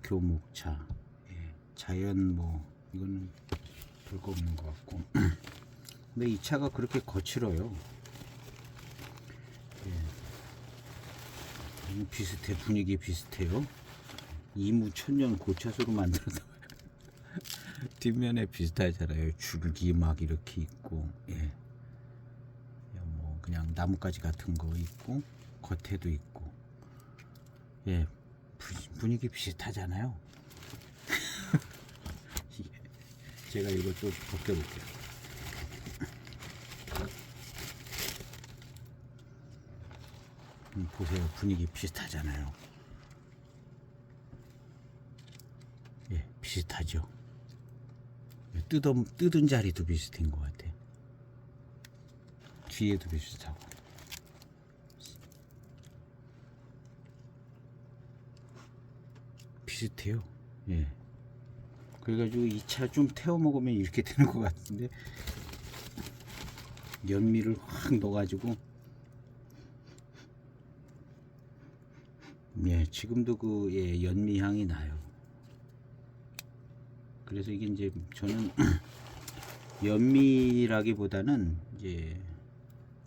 Speaker 1: 교목차. 예, 자연 뭐 이거는 별거 없는 것 같고 근데 이 차가 그렇게 거칠어요. 예, 비슷해. 분위기 비슷해요. 이무천년 고차수로 만들어서 뒷면에 비슷하잖아요. 줄기 막 이렇게 있고 예. 뭐 그냥 나뭇가지 같은 거 있고 겉에도 있고 예, 분위기 비슷하잖아요. 제가 이걸 또 벗겨볼게요. 보세요. 분위기 비슷하잖아요. 예, 비슷하죠. 뜯은 자리도 비슷한 것 같아. 뒤에도 비슷하고. 비슷해요. 예. 그래가지고 이 차 좀 태워 먹으면 이렇게 되는 것 같은데 연미를 확 넣어가지고 예, 지금도 그 예, 연미 향이 나요. 그래서 이게 이제 저는 연미라기보다는 이제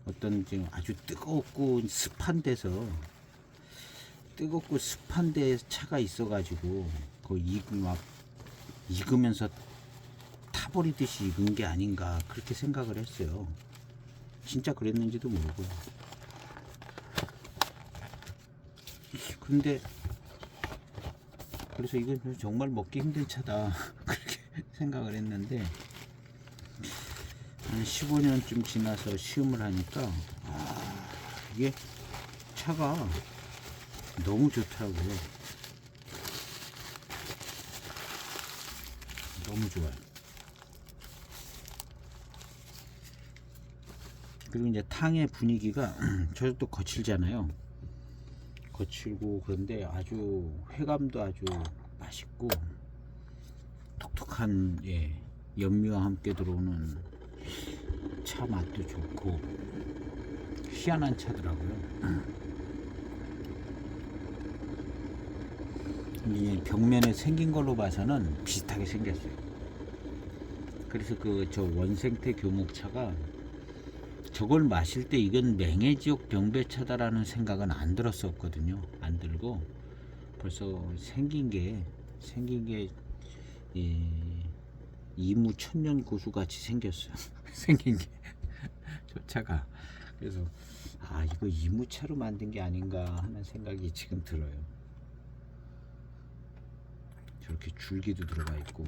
Speaker 1: 어떤 지금 아주 뜨겁고 습한 데서 뜨겁고 습한 데 차가 있어가지고 그 막 익으면서 타버리듯이 익은 게 아닌가 그렇게 생각을 했어요. 진짜 그랬는지도 모르고. 근데 그래서 이건 정말 먹기 힘든 차다 그렇게 생각을 했는데 한 15년쯤 지나서 시음을 하니까 이게 차가 너무 좋더라고요. 너무 좋아요. 그리고 이제 탕의 분위기가 저도 또 거칠잖아요. 거칠고 그런데 아주 회감도 아주 맛있고 톡톡한 예, 연미와 함께 들어오는 차 맛도 좋고 희한한 차더라고요. 이 벽면에 생긴 걸로 봐서는 비슷하게 생겼어요. 그래서 그 저 원생태 교목차가 저걸 마실 때 이건 맹해지옥 병배차다라는 생각은 안 들었었거든요. 안 들고 벌써 생긴 게 예, 이무천년 고수 같이 생겼어요. 생긴 게 저 차가. 그래서 아 이거 이무차로 만든 게 아닌가 하는 생각이 지금 들어요. 저렇게 줄기도 들어가 있고.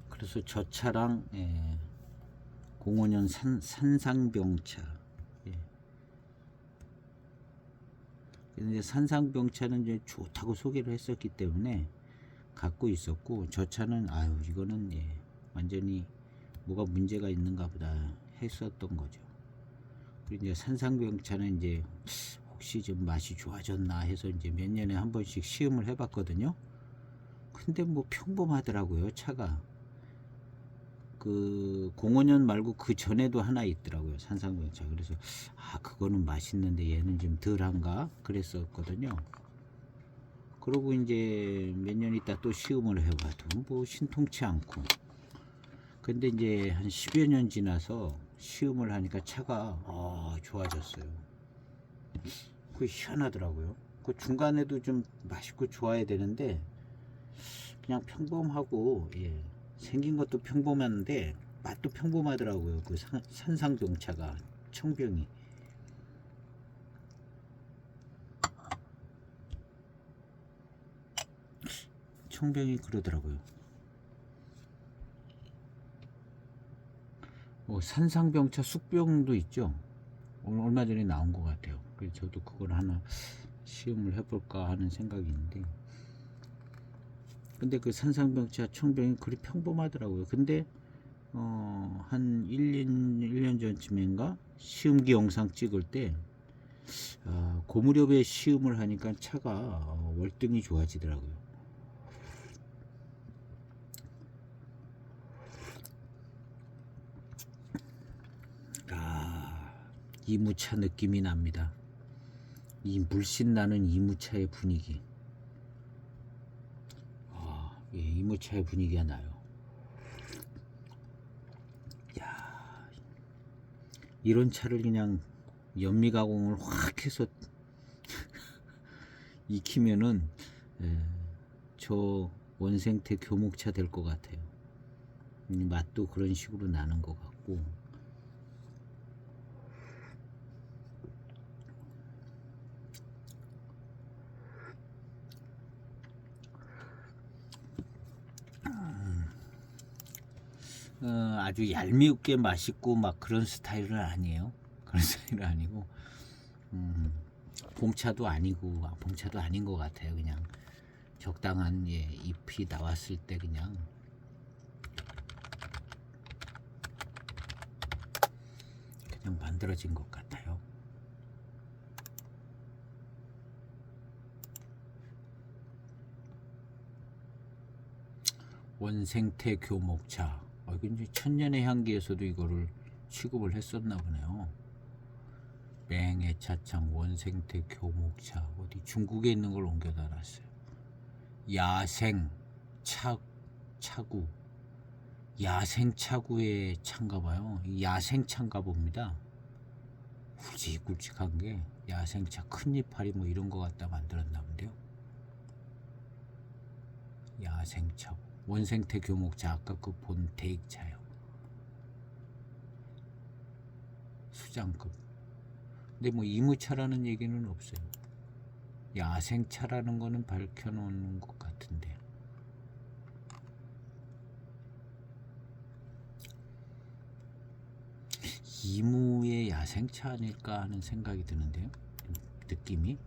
Speaker 1: 그래서 저 차랑 05년 산상병차. 예. 근데 산상병차는 이제 좋다고 소개를 했었기 때문에 갖고 있었고, 저 차는 아유 이거는 완전히 뭐가 문제가 있는가 보다 했었던 거죠. 그리고 이제 산상병차는 이제 혹시 좀 맛이 좋아졌나 해서 이제 몇 년에 한 번씩 시음을 해봤거든요. 근데 뭐 평범하더라고요, 차가. 그 05년 말고 그 전에도 하나 있더라고요, 산상병차. 그래서 아 그거는 맛있는데 얘는 좀 덜한가 그랬었거든요. 그러고 이제 몇 년 있다 또 시음을 해봐도 뭐 신통치 않고. 근데 이제 한 10여 년 지나서 시음을 하니까 차가 좋아졌어요. 그 희한하더라고요. 그 중간에도 좀 맛있고 좋아야 되는데 그냥 평범하고 생긴 것도 평범한데 맛도 평범하더라고요. 그 산상병차가 청병이. 청병이 그러더라고요. 산상병차 숙병도 있죠. 얼마 전에 나온 것 같아요. 그래서 저도 그걸 하나 시음을 해볼까 하는 생각이 있는데, 근데 그 산상병차 청병이 그리 평범하더라고요. 근데 한 1년 전쯤인가 시음기 영상 찍을 때 그 무렵에 시음을 하니까 차가 월등히 좋아지더라고요. 이무차 느낌이 납니다. 이 물씬 나는 이무차의 분위기. 이무차의 분위기가 나요. 야, 이런 차를 그냥 연미 가공을 확 해서 익히면은 저 원생태 교목차 될 것 같아요. 맛도 그런 식으로 나는 것 같고. 아주 얄미우게 맛있고 막 그런 스타일은 아니에요. 그런 스타일은 아니고 봉차도 아닌 것 같아요. 그냥 적당한 잎이 나왔을 때 그냥 만들어진 것 같아요. 원생태 교목차. 이제 천년의 향기에서도 이거를 취급을 했었나 보네요. 맹해차창 원생태 교목차. 어디 중국에 있는 걸 옮겨다 놨어요. 야생 차구. 야생 차구의 차인가 봐요. 야생 차인가 봅니다. 굵직굵직한 게 야생차, 큰 이파리 뭐 이런 거 갖다 만들었나 본데요. 야생차 원생태 교목차. 아까 그 본 대익차요. 수장급. 근데 뭐 이무차라는 얘기는 없어요. 야생차라는 거는 밝혀놓은 것 같은데. 이무의 야생차 아닐까 하는 생각이 드는데요. 느낌이.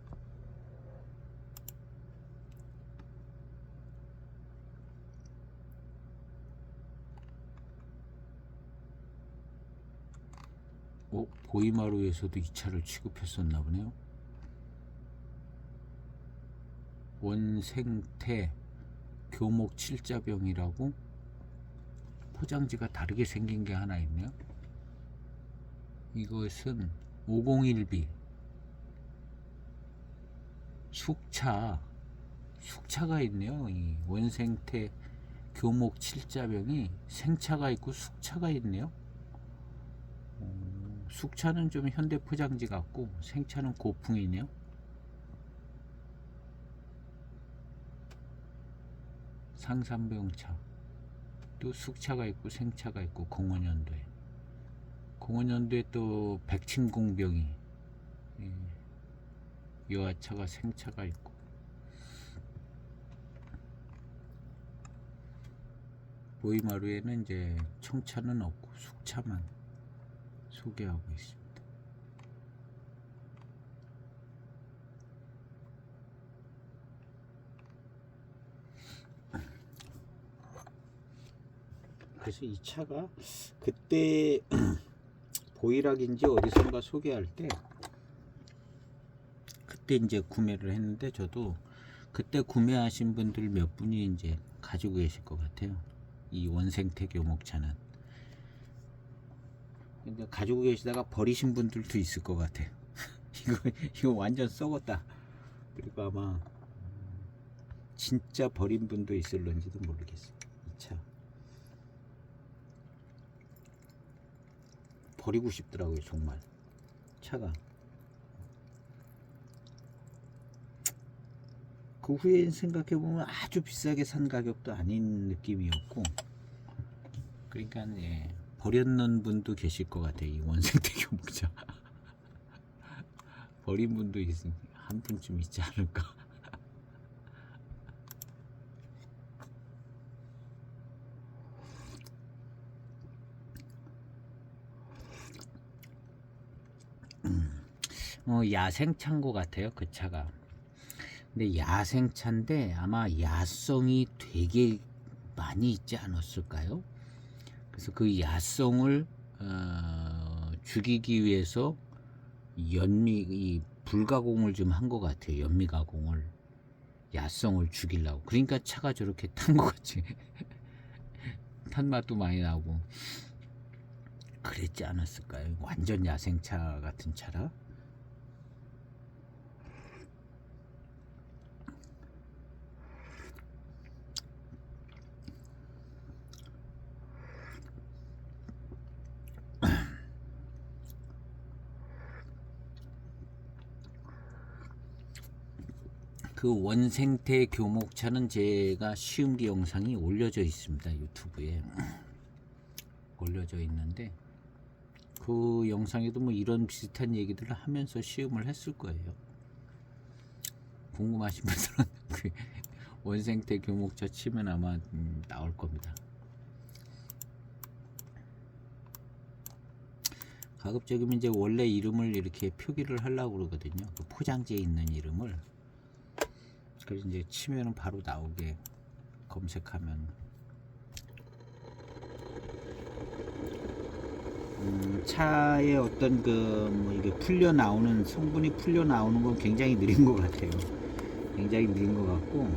Speaker 1: 어? 보이마루에서도 이 차를 취급했었나 보네요. 원생태 교목 칠자병이라고 포장지가 다르게 생긴 게 하나 있네요. 이것은 501B 숙차가 있네요. 이 원생태 교목 칠자병이 생차가 있고 숙차가 있네요. 숙차는 좀 현대 포장지 같고 생차는 고풍이네요. 상산병차 또 숙차가 있고 생차가 있고 공원연도에 또 백침공병이 여하차가 생차가 있고 보이마루에는 이제 청차는 없고 숙차만 소개하고 있습니다. 그래서 이 차가 그때 보이락인지 어디선가 소개할 때 그때 이제 구매를 했는데 저도 그때 구매하신 분들 몇 분이 이제 가지고 계실 것 같아요. 이 원생태 교목차는 근데 가지고 계시다가 버리신 분들도 있을 것 같아요. 이거 완전 썩었다. 그리고 아마 진짜 버린 분도 있을런지도 모르겠어요. 이 차 버리고 싶더라고요. 정말 차가 그 후에 생각해보면 아주 비싸게 산 가격도 아닌 느낌이었고 그러니까 예, 버렸는 분도 계실 것 같아요. 이 원생태 교목차 버린 분도 한 분쯤 있지 않을까. 야생차인 것 같아요. 그 차가. 근데 야생차인데 아마 야성이 되게 많이 있지 않았을까요? 그래서 그 야성을 죽이기 위해서 이 불가공을 좀 한 것 같아요. 연미 가공을 야성을 죽이려고. 그러니까 차가 저렇게 탄 것 같지. 탄 맛도 많이 나고 그랬지 않았을까요? 완전 야생차 같은 차라. 그 원생태 교목차는 제가 시음기 영상이 올려져 있습니다. 유튜브에 올려져 있는데 그 영상에도 뭐 이런 비슷한 얘기들을 하면서 시음을 했을 거예요. 궁금하신 분들은 그 원생태 교목차 치면 아마 나올 겁니다. 가급적이면 이제 원래 이름을 이렇게 표기를 하려고 그러거든요. 그 포장지에 있는 이름을. 그래서 이제 치면은 바로 나오게 검색하면 차에 어떤 뭐 이게 풀려 나오는 성분이 풀려 나오는 건 굉장히 느린 것 같아요. 굉장히 느린 것 같고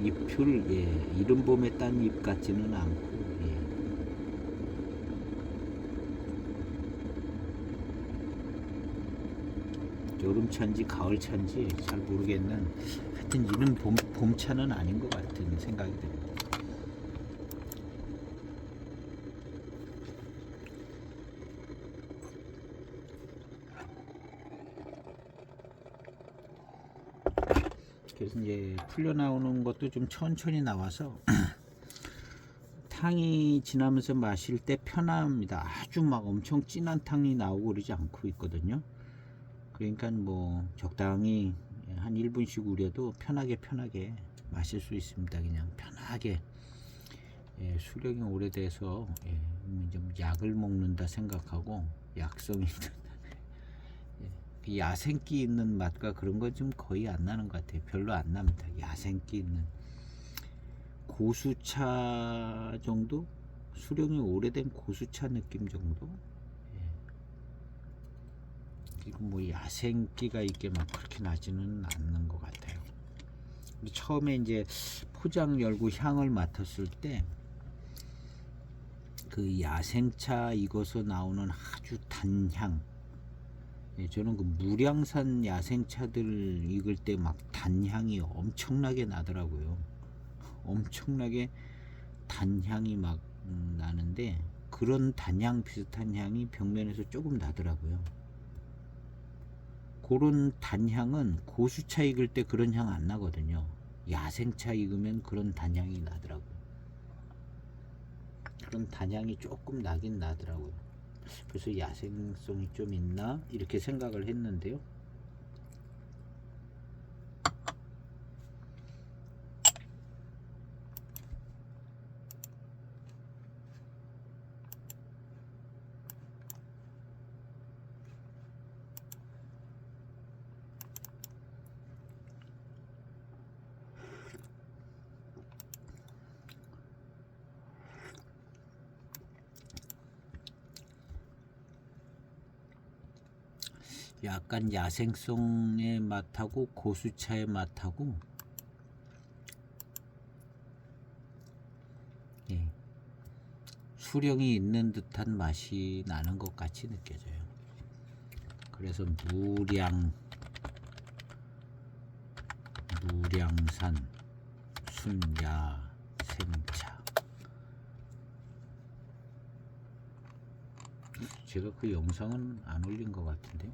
Speaker 1: 잎을 이른봄에 딴 잎 같지는 않고 여름차인지 가을차인지 잘 모르겠는 하여튼 이는 봄차는 아닌 것 같은 생각이 듭니다. 그래서 이제 풀려 나오는 것도 좀 천천히 나와서 탕이 지나면서 마실 때 편합니다. 아주 막 엄청 진한 탕이 나오고 그러지 않고 있거든요. 그러니까 뭐 적당히 한 1분씩 우려도 편하게 마실 수 있습니다. 그냥 편하게 수령이 오래돼서 좀 약을 먹는다 생각하고 약성이 야생기 있는 맛과 그런 건 좀 거의 안 나는 것 같아요. 별로 안 납니다. 야생기 있는 고수차 정도? 수령이 오래된 고수차 느낌 정도? 이거 뭐 야생기가 있게 막 그렇게 나지는 않는 것 같아요. 처음에 이제 포장 열고 향을 맡았을 때 그 야생차 익어서 나오는 아주 단향. 예, 저는 그 무량산 야생차들 익을 때 막 단향이 엄청나게 나더라고요. 엄청나게 단향이 막 나는데 그런 단향 비슷한 향이 벽면에서 조금 나더라고요. 그런 단향은 고수차 익을 때 그런 향 안 나거든요. 야생차 익으면 그런 단향이 나더라고요. 그런 단향이 조금 나긴 나더라고요. 그래서 야생성이 좀 있나 이렇게 생각을 했는데요. 약간 야생성의 맛하고 고수차의 맛하고 예, 수령이 있는 듯한 맛이 나는 것 같이 느껴져요. 그래서 무량산 순야생차. 제가 그 영상은 안 올린 것 같은데.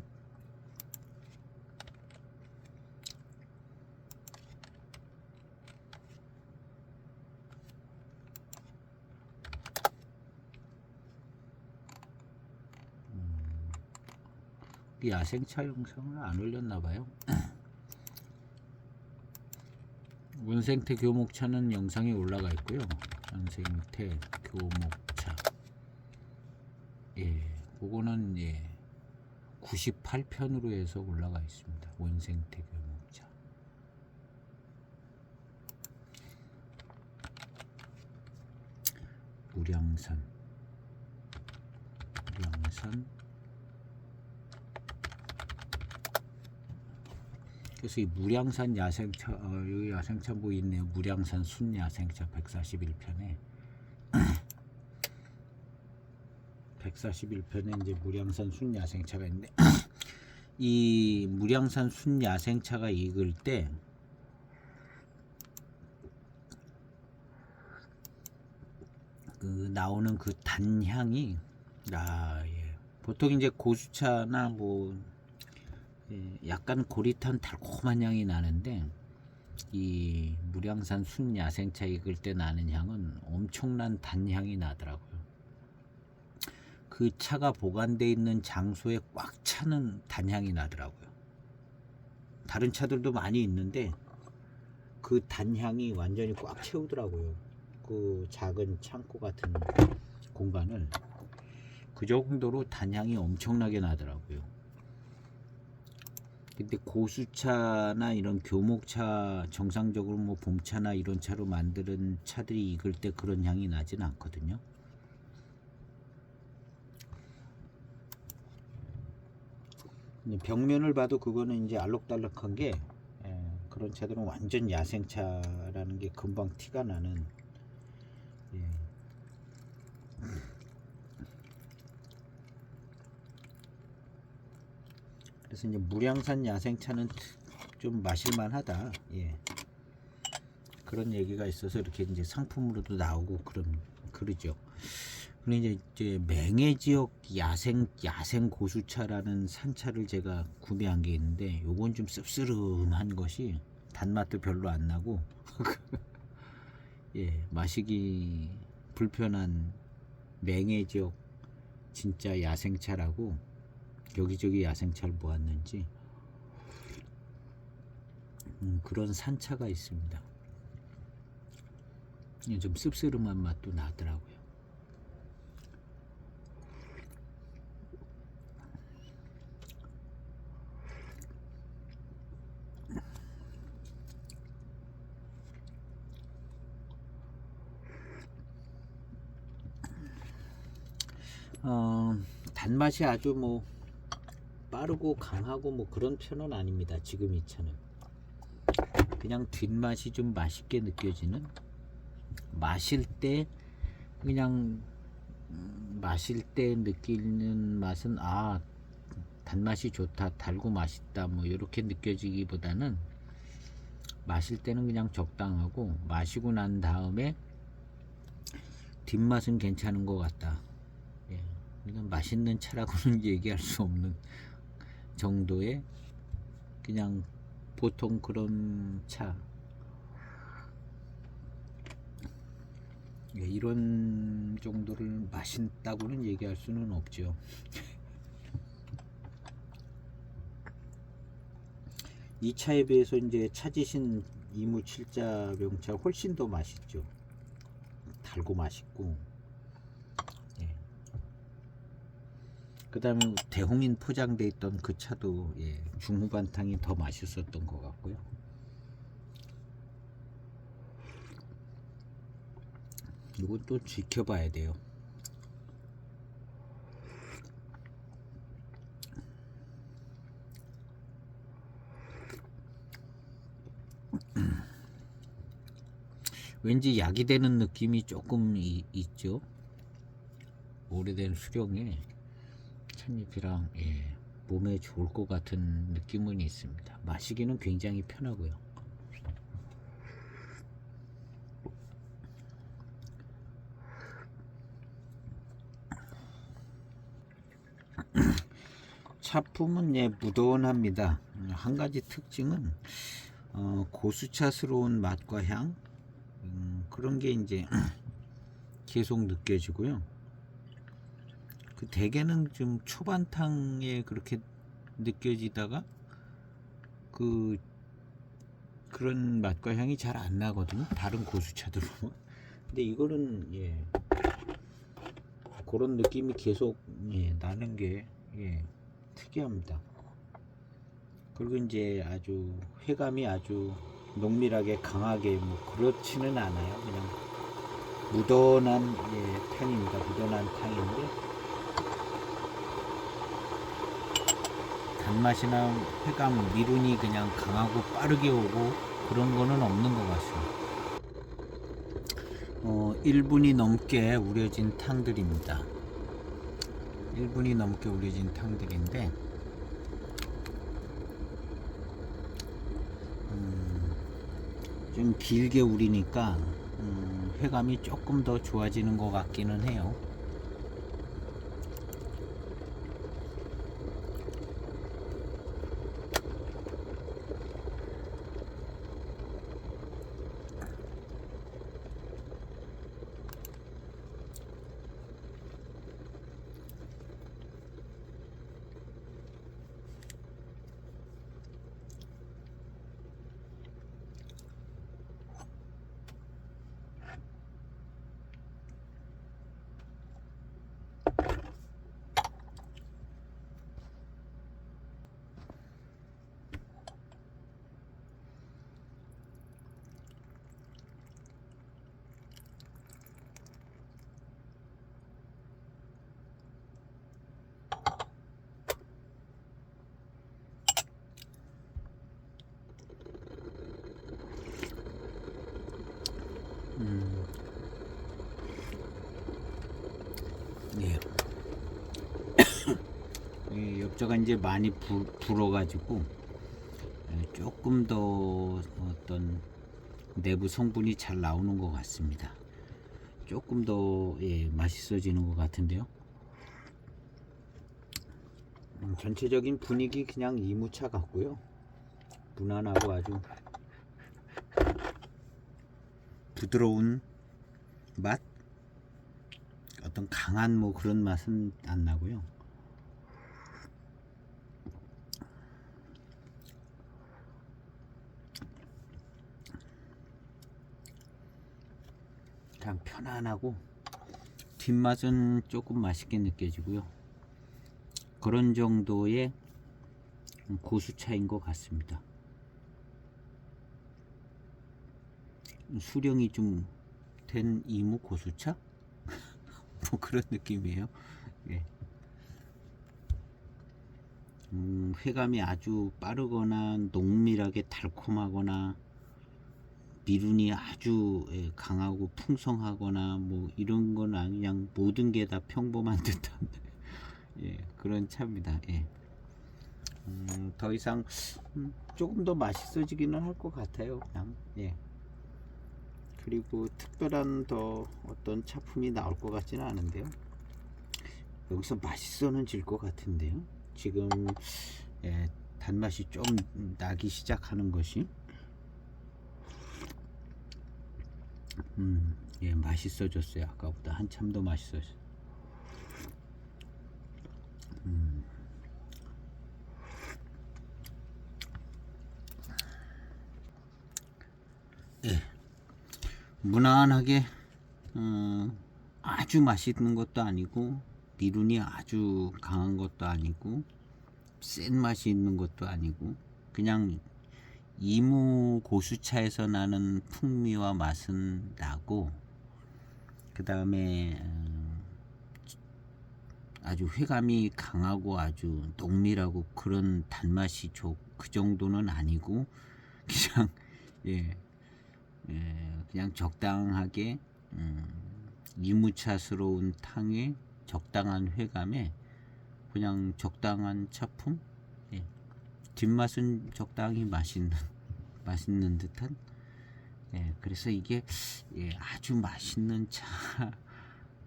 Speaker 1: 야생차 영상을 안 올렸나봐요. 원생태 교목차는 영상이 올라가 있고요. 원생태 교목차. 예, 그거는 예, 98편으로 해서 올라가 있습니다. 원생태 교목차. 무량산. 그래서 이 무량산 야생차, 여기 야생차 뭐 있네요. 무량산 순야생차 141편에 141편에 이제 무량산 순야생차가 있는데 이 무량산 순야생차가 익을 때 그 나오는 그 단향이 예. 보통 이제 고수차나 뭐 예, 약간 고릿한 달콤한 향이 나는데 이 무량산 순야생차 익을 때 나는 향은 엄청난 단향이 나더라고요. 그 차가 보관되어 있는 장소에 꽉 차는 단향이 나더라고요. 다른 차들도 많이 있는데 그 단향이 완전히 꽉 채우더라고요. 그 작은 창고 같은 공간을 그 정도로 단향이 엄청나게 나더라고요. 근데 고수차나 이런 교목차, 정상적으로 뭐 봄차나 이런 차로 만드는 차들이 익을 때 그런 향이 나진 않거든요. 벽면을 봐도 그거는 이제 알록달록한 게 그런 차들은 완전 야생차라는 게 금방 티가 나는. 예. 그래서 이제 무량산 야생차는 좀 마실만하다. 예. 그런 얘기가 있어서 이렇게 이제 상품으로도 나오고 그러죠. 근데 이제 맹해 지역 야생 고수차라는 산차를 제가 구매한 게 있는데 요건 좀 씁쓸한 것이 단맛도 별로 안 나고 예, 마시기 불편한 맹해 지역 진짜 야생차라고 여기저기 야생차를 모았는지 그런 산차가 있습니다. 좀 씁쓸한 맛도 나더라고요. 단맛이 아주 뭐 빠르고 강하고 뭐 그런 편은 아닙니다. 지금 이 차는 그냥 뒷맛이 좀 맛있게 느껴지는, 마실 때 그냥 마실 때 느끼는 맛은 단맛이 좋다, 달고 맛있다 뭐 이렇게 느껴지기보다는 마실 때는 그냥 적당하고 마시고 난 다음에 뒷맛은 괜찮은 것 같다. 예, 이건 맛있는 차라고는 얘기할 수 없는 정도의 그냥 보통 그런 차. 예, 이런 정도를 맛있다고는 얘기할 수는 없죠. 이 차에 비해서 이제 찾으신 이무7자병차 훨씬 더 맛있죠. 달고 맛있고. 예. 그 다음에 대홍인 포장돼 있던 그 차도 중후반탕이 더 맛있었던 것 같고요. 이건 또 지켜봐야 돼요. 왠지 약이 되는 느낌이 조금 있죠. 오래된 수령에 찻잎이랑 몸에 좋을 것 같은 느낌은 있습니다. 마시기는 굉장히 편하고요. 차품은 무던합니다. 한 가지 특징은 고수차스러운 맛과 향, 그런 게 이제 계속 느껴지고요. 그 대개는 좀 초반탕에 그렇게 느껴지다가 그런 맛과 향이 잘 안 나거든요. 다른 고수차들 보면. 근데 이거는 그런 느낌이 계속 나는 게 특이합니다. 그리고 이제 아주 회감이 아주 농밀하게 강하게 뭐 그렇지는 않아요. 그냥 무던한 탕입니다. 무던한 탕인데 단맛이나 회감, 미룬이 그냥 강하고 빠르게 오고 그런 거는 없는 것 같습니다. 1분이 넘게 우려진 탕들입니다. 1분이 넘게 우려진 탕들인데 좀 길게 우리니까 회감이 조금 더 좋아지는 것 같기는 해요. 엽자가 이제 많이 불어가지고 조금 더 어떤 내부 성분이 잘 나오는 것 같습니다. 조금 더 맛있어지는 것 같은데요. 전체적인 분위기 그냥 이무차 같고요. 무난하고 아주 부드러운 맛, 어떤 강한 뭐 그런 맛은 안 나고요. 그냥 편안하고 뒷맛은 조금 맛있게 느껴지고요. 그런 정도의 고수차인 것 같습니다. 수령이 좀 된 이무 고수차? 뭐 그런 느낌이에요. 예. 회감이 아주 빠르거나 농밀하게 달콤하거나 미룬이 아주 강하고 풍성하거나 뭐 이런 건 아니, 그냥 모든 게 다 평범한 듯한 예, 그런 차입니다. 예. 더 이상 조금 더 맛있어지기는 할 것 같아요. 그냥 예. 그리고 특별한 더 어떤 차품이 나올 것 같지는 않은데요. 여기서 맛있어는 질 것 같은데요. 지금 예, 단맛이 좀 나기 시작하는 것이 예, 맛있어졌어요. 아까보다 한참 더 맛있어졌어요. 예, 무난하게 아주 맛있는 것도 아니고 미룬이 아주 강한 것도 아니고 센 맛이 있는 것도 아니고 그냥 이무 고수차에서 나는 풍미와 맛은 나고 그 다음에 아주 회감이 강하고 아주 농밀하고 그런 단맛이 그 정도는 아니고 그냥 예, 그냥 적당하게 이무차스러운 탕에 적당한 회감에 그냥 적당한 차품 예. 뒷맛은 적당히 맛있는 듯한 예, 그래서 이게 예, 아주 맛있는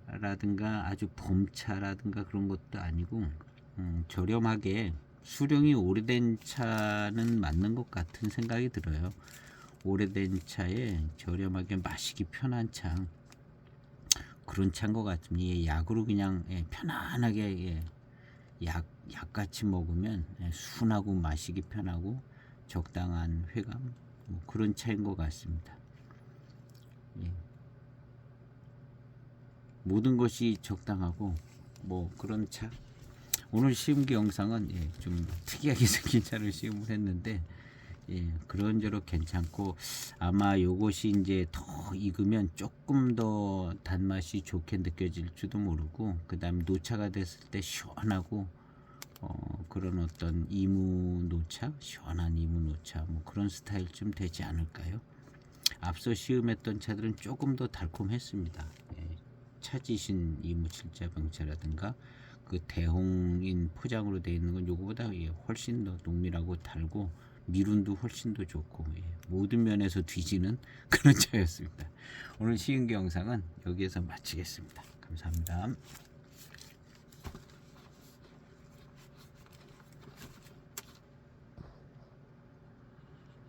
Speaker 1: 차라든가 아주 봄차라든가 그런 것도 아니고 저렴하게 수령이 오래된 차는 맞는 것 같은 생각이 들어요. 오래된 차에 저렴하게 마시기 편한 차 그런 차인 것 같습니다. 예, 약으로 그냥 예, 편안하게 예, 약같이 먹으면 예, 순하고 마시기 편하고 적당한 회감 뭐 그런 차인 것 같습니다. 예. 모든 것이 적당하고 뭐 그런 차. 오늘 시음기 영상은 예, 좀 특이하게 생긴 차를 시음을 했는데 예, 그런저런 괜찮고 아마 요것이 이제 더 익으면 조금 더 단맛이 좋게 느껴질지도 모르고 그 다음 노차가 됐을 때 시원하고 그런 어떤 이무 노차, 시원한 이무 노차 뭐 그런 스타일쯤 되지 않을까요? 앞서 시음했던 차들은 조금 더 달콤했습니다. 예, 차지신 이무 칠자병차라든가 그 대홍인 포장으로 되어 있는 건 요거보다 예, 훨씬 더 농밀하고 달고 미룬도 훨씬 더 좋고 예, 모든 면에서 뒤지는 그런 차였습니다. 오늘 시음기 영상은 여기에서 마치겠습니다. 감사합니다.